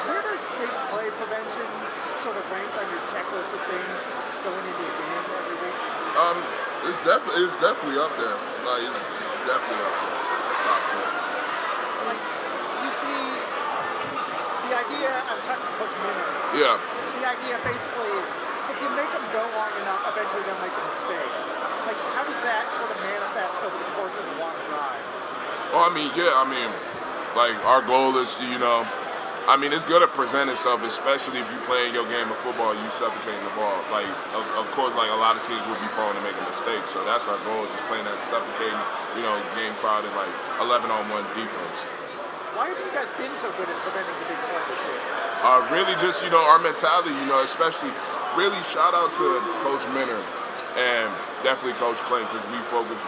Where does big play prevention sort of rank on your checklist of things going into a game every week?
It's definitely up there. Like it's definitely up there. Top 2.
Like, do you see the idea? I was talking to Coach Minner.
Yeah.
The idea basically, if you make them go long enough, eventually they'll make a mistake. Like, how does that sort of manifest over the course of a long drive?
Well, like our goal is to, it's gonna present itself, especially if you playing your game of football, you suffocating the ball. Like, of course, like a lot of teams will be prone to making mistakes. So that's our goal, just playing that suffocating, game crowded, like 11-on-1 defense.
Why have you guys been so good at preventing the big play this year?
Really just, our mentality, especially really shout out to Coach Minner and definitely Coach Clank because we focus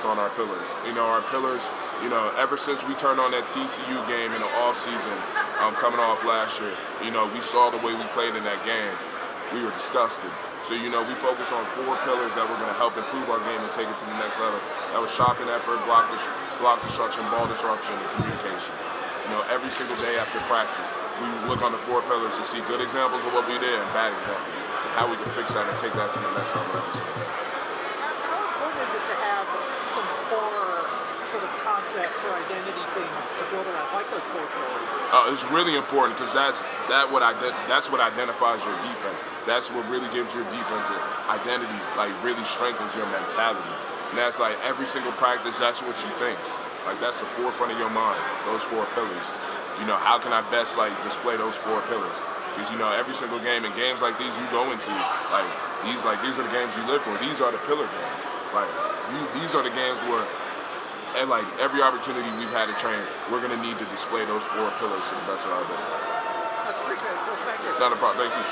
on our pillars. Our pillars, ever since we turned on that TCU game in the offseason, coming off last year, we saw the way we played in that game. We were disgusted. So, we focused on 4 pillars that were going to help improve our game and take it to the next level. That was shocking effort, block destruction, ball disruption, and communication. Every single day after practice, we look on the 4 pillars to see good examples of what we did and bad examples, and how we can fix that and take that to the next level every single day.
How important is it to have some core sort of concepts or identity things to build around, like those 4 pillars?
It's really important because that's what identifies your defense. That's what really gives your defense an identity, like really strengthens your mentality. And that's like every single practice, that's what you think. Like that's the forefront of your mind, those 4 pillars. How can I best display those 4 pillars? Because every single game and games like these you go into, these are the games you live for. These are the pillar games. These are the games where at every opportunity we've had to train, we're gonna need to display those 4 pillars to the best of our ability.
That's appreciated, Chris. Thank you.
Not a problem. Thank you.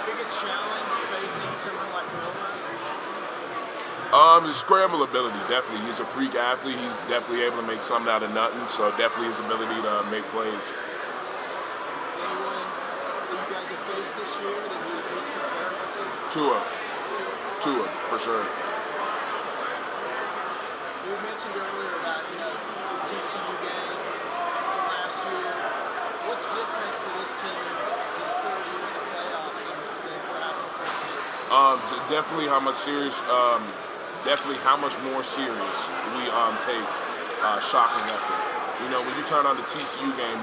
Biggest challenge facing someone like Roma?
His scramble ability, definitely. He's a freak athlete. He's definitely able to make something out of nothing. So definitely his ability to make plays.
Anyone that you guys have faced this year that he's comparable to?
Tua, for sure.
You mentioned earlier about the TCU game from last year. What's different for this team this 3rd year in the playoff than perhaps the first year?
Definitely how much more serious we take shocking effort. When you turn on the TCU game,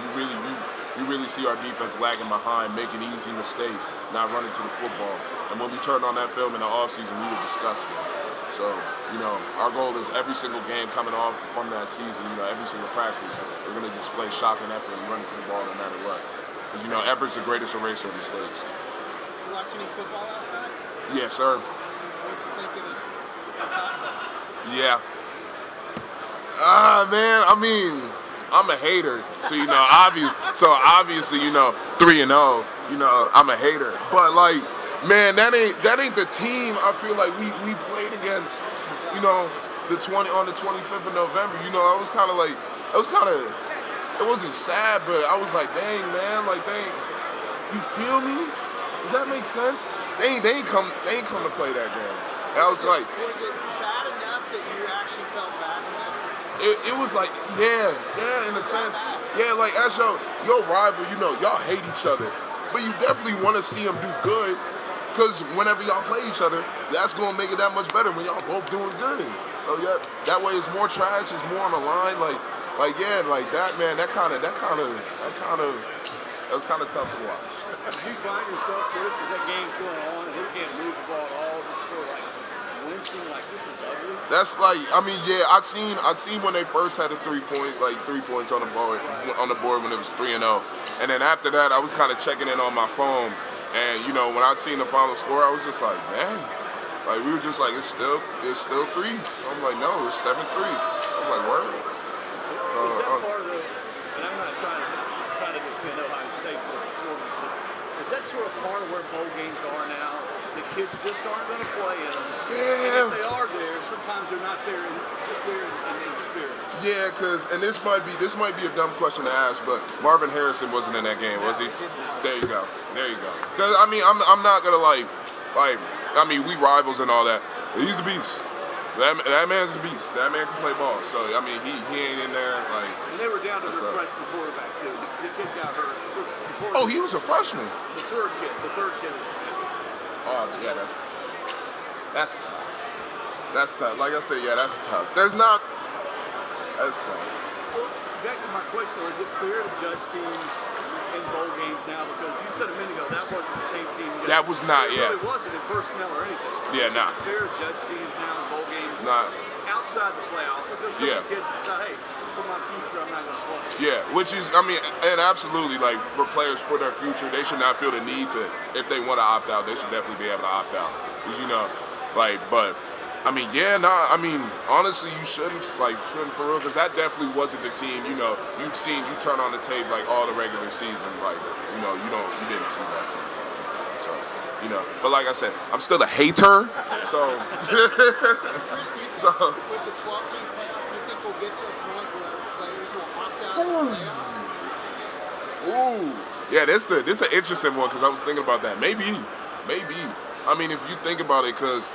you really see our defense lagging behind, making easy mistakes, not running to the football. And when we turned on that film in the offseason, we were disgusted. So, our goal is every single game coming off from that season, every single practice, we're going to display shocking effort and running to the ball no matter what. Because, effort's the greatest eraser of mistakes.
You watch any football last night?
Yes, sir.
What did you think of the Cotton Bowl?
Yeah. Man, I'm a hater. So, obviously, 3-0, I'm a hater. But Man, that ain't the team I feel like we played against, you know, on the 25th of November. You know, I was kind of like, it wasn't sad, but I was like, dang, man, like, dang, you feel me? Does that make sense? They ain't come to play that game. And I was like,
was it bad enough that you actually felt bad for them?
it was like, yeah, in a sense. Yeah, like, as your rival, you know, y'all hate each other. But you definitely want to see them do good, because whenever y'all play each other, that's going to make it that much better when y'all both doing good. So, yeah, that way it's more trash, it's more on the line. Like yeah, like that, man, that was kind of tough to watch.
Did you find yourself, Kris, as that game's going on, and he can't move the ball at all, just sort of like wincing, like this is ugly?
That's like, I mean, yeah, I seen when they first had a 3 points on the board when it was 3-0, and then after that, I was kind of checking in on my phone, and you know, when I seen the final score, I was just like, dang, like we were just like, it's still 3. I'm like, no, it's 7-3. I was like, word.
Is that part of the? And I'm not trying to defend Ohio State for the performance, but is that sort of part of where bowl games are now? The kids just aren't going to play in them.
Yeah.
And if they are there, sometimes they're not there in spirit.
Yeah, and this might be a dumb question to ask, but Marvin Harrison wasn't in that game, was he? There you go. Because I mean, I'm not gonna like, I mean, we rivals and all that. But he's a beast. That man's a beast. That man can play ball. So I mean, he ain't in there like.
And they were down to their freshman quarterback too. The kid got hurt.
Oh, he was a freshman.
The third kid.
Oh yeah, that's tough. That's tough. Like I said, yeah, that's tough. That's tough.
Well, back to my question, is it fair to judge teams in bowl games now? Because you said a minute ago that wasn't the same team.
That was not,
it
yeah.
really wasn't in personnel or anything.
Yeah, nah.
Is it fair to judge teams now in bowl games?
Nah.
Outside the playoffs, because some kids decide, hey, for my future, I'm not going to play.
Yeah, which is, I mean, and absolutely, like, for players for their future, they should not feel the need to, if they want to opt out, they should definitely be able to opt out. Because, you know, like, but, I mean, yeah, nah, I mean, honestly, you shouldn't for real, because that definitely wasn't the team, you know, you turn on the tape, like, all the regular season, like, you know, you didn't see that team. So, you know, but like I said, I'm still a hater, so.
Kris, do you think with the 12-team playoff, do you think we'll get to a point where players will opt out of the playoff?
Ooh. Yeah, this is an interesting one, because I was thinking about that. Maybe. I mean, if you think about it, because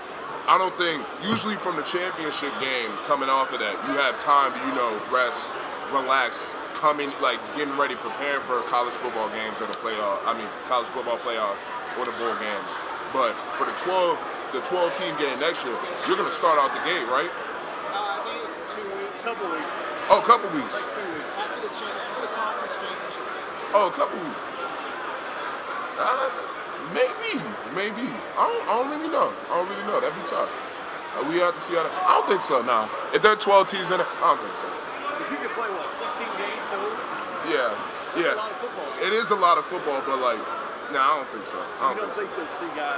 I don't think, usually from the championship game, coming off of that, you have time to, you know, rest, relax, getting ready, preparing for college football games or college football playoffs or the bowl games. But for the 12-team game next year, you're going to start out the gate, right?
I think it's 2 weeks.
Couple weeks.
Oh, a couple weeks.
Like 2 weeks. After the conference championship games.
Oh, a couple weeks. Maybe. I don't really know. That'd be tough. We have to see how that. I don't think so. Nah. If there are 12 teams in it, I don't think so.
Because you can play 16 games total?
Yeah.
That's a lot of football.
It is a lot of football, but like, I don't think so.
You don't think those two guys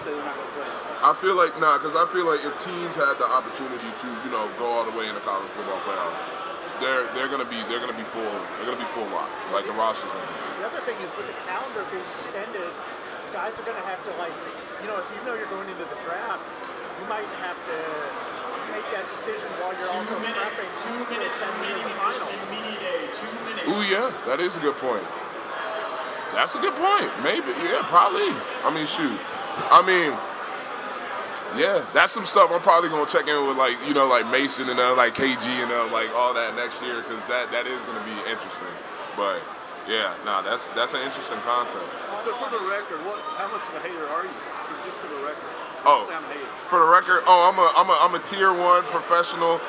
say they're not going to play?
I feel like because I feel like if teams had the opportunity to, you know, go all the way in the college football playoff, they're gonna be full lock. Like the roster's gonna be.
The other thing is with the calendar being extended, guys are gonna have to if you know you're going into the draft, you might have to make that decision while you're also prepping for the semi-final.
Ooh, yeah, that is a good point. That's a good point. Maybe, yeah, probably. I mean, shoot. I mean, yeah, that's some stuff I'm probably gonna check in with, like, you know, like Mason and like KG and like all that next year, because that is gonna be interesting. But yeah, that's an interesting concept.
So for the record, how much of a hater are you? Just for the record.
Oh, for the record, I'm a tier 1 professional,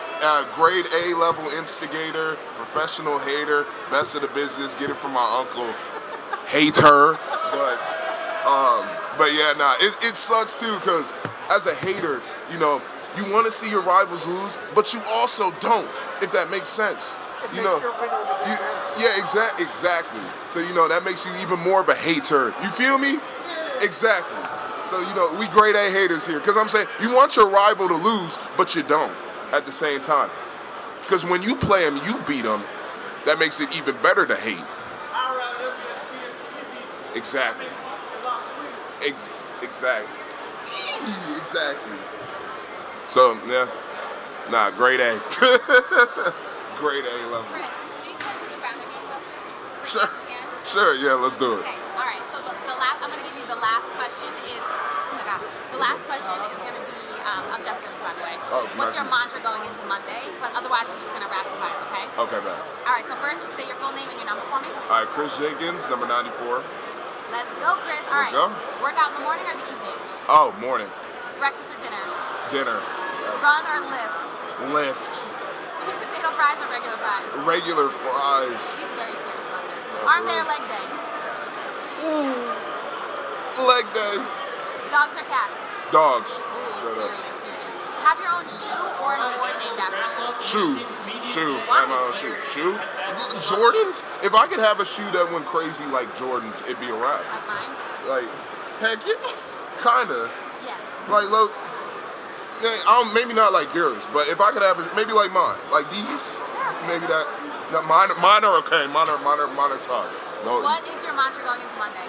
grade A level instigator, professional hater, best of the business. Get it from my uncle, hater. But yeah, it sucks too, because as a hater, you know, you want to see your rivals lose, but you also don't, if that makes sense. You know, yeah, exactly. So, you know, that makes you even more of a hater. You feel me? Exactly. So, you know, we grade A haters here, because I'm saying you want your rival to lose, but you don't at the same time. Because when you play them, you beat them, that makes it even better to hate. Exactly. Exactly. Exactly. So, yeah. Nah, grade A. Grade A level.
Kris, can you play Would You Rather game real quick?
Sure. Sure, yeah, let's do it.
Okay, all right. So the last, I'm going to give you the last question is, oh my gosh, the last question is going to be, I'm Justin's, by the way.
Oh,
What's
nice
your
to meet
mantra going into Monday? But otherwise, I'm just going to rapid fire, okay?
Okay, man.
All right, so first, say your full name and your number for me.
All right, Kris Jenkins, number 94.
Let's go, Kris. All
Let's
right.
go.
Workout in the morning or the evening?
Oh, morning.
Breakfast or dinner?
Dinner.
Run or lift?
Lift.
Sweet potato fries or regular fries?
Regular fries.
He's very serious about this. Arm day or leg day?
Ooh. Leg day.
Dogs or cats?
Dogs.
Ooh,
Straight up.
serious. Have your own shoe or an award named after you?
Shoe. Have my own shoe. Shoe? Jordans? If I could have a shoe that went crazy like Jordans, it'd be a wrap.
Like mine?
Like, heck yeah. Kinda.
Yes.
Like, look. Maybe not like yours, but if I could have it, maybe like mine. Like these, maybe that. No, mine are okay. Mine are tough. No,
What is your mantra going into Monday?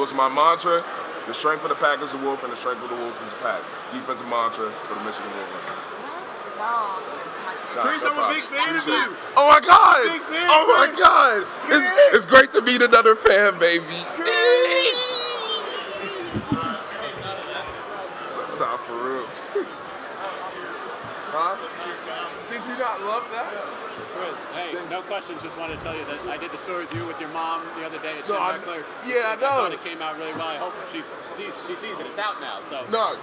what's my mantra? The strength of the pack is the wolf, and the strength of the wolf is the pack. Defensive mantra for the Michigan Wolverines.
Let's go. Thank you so much, man.
Kris, I'm a big fan of you.
Oh my God!
Big fan,
Oh my
Kris.
God! It's great to meet another fan, baby. Nah, for real. Huh? Did you not love that?
Kris, hey, no questions. Just wanted to tell you that I did the story with you with your mom the other day at
No, I know.
I thought it came out really well. I hope she sees it. It's out now. So
No,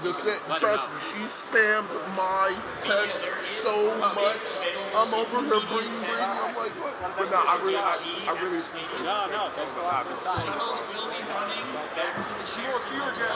trust me, she spammed my text so much. I'm over here breathing. I'm like, what? But no, I really appreciate it.
No, thanks a lot.
We'll see you again.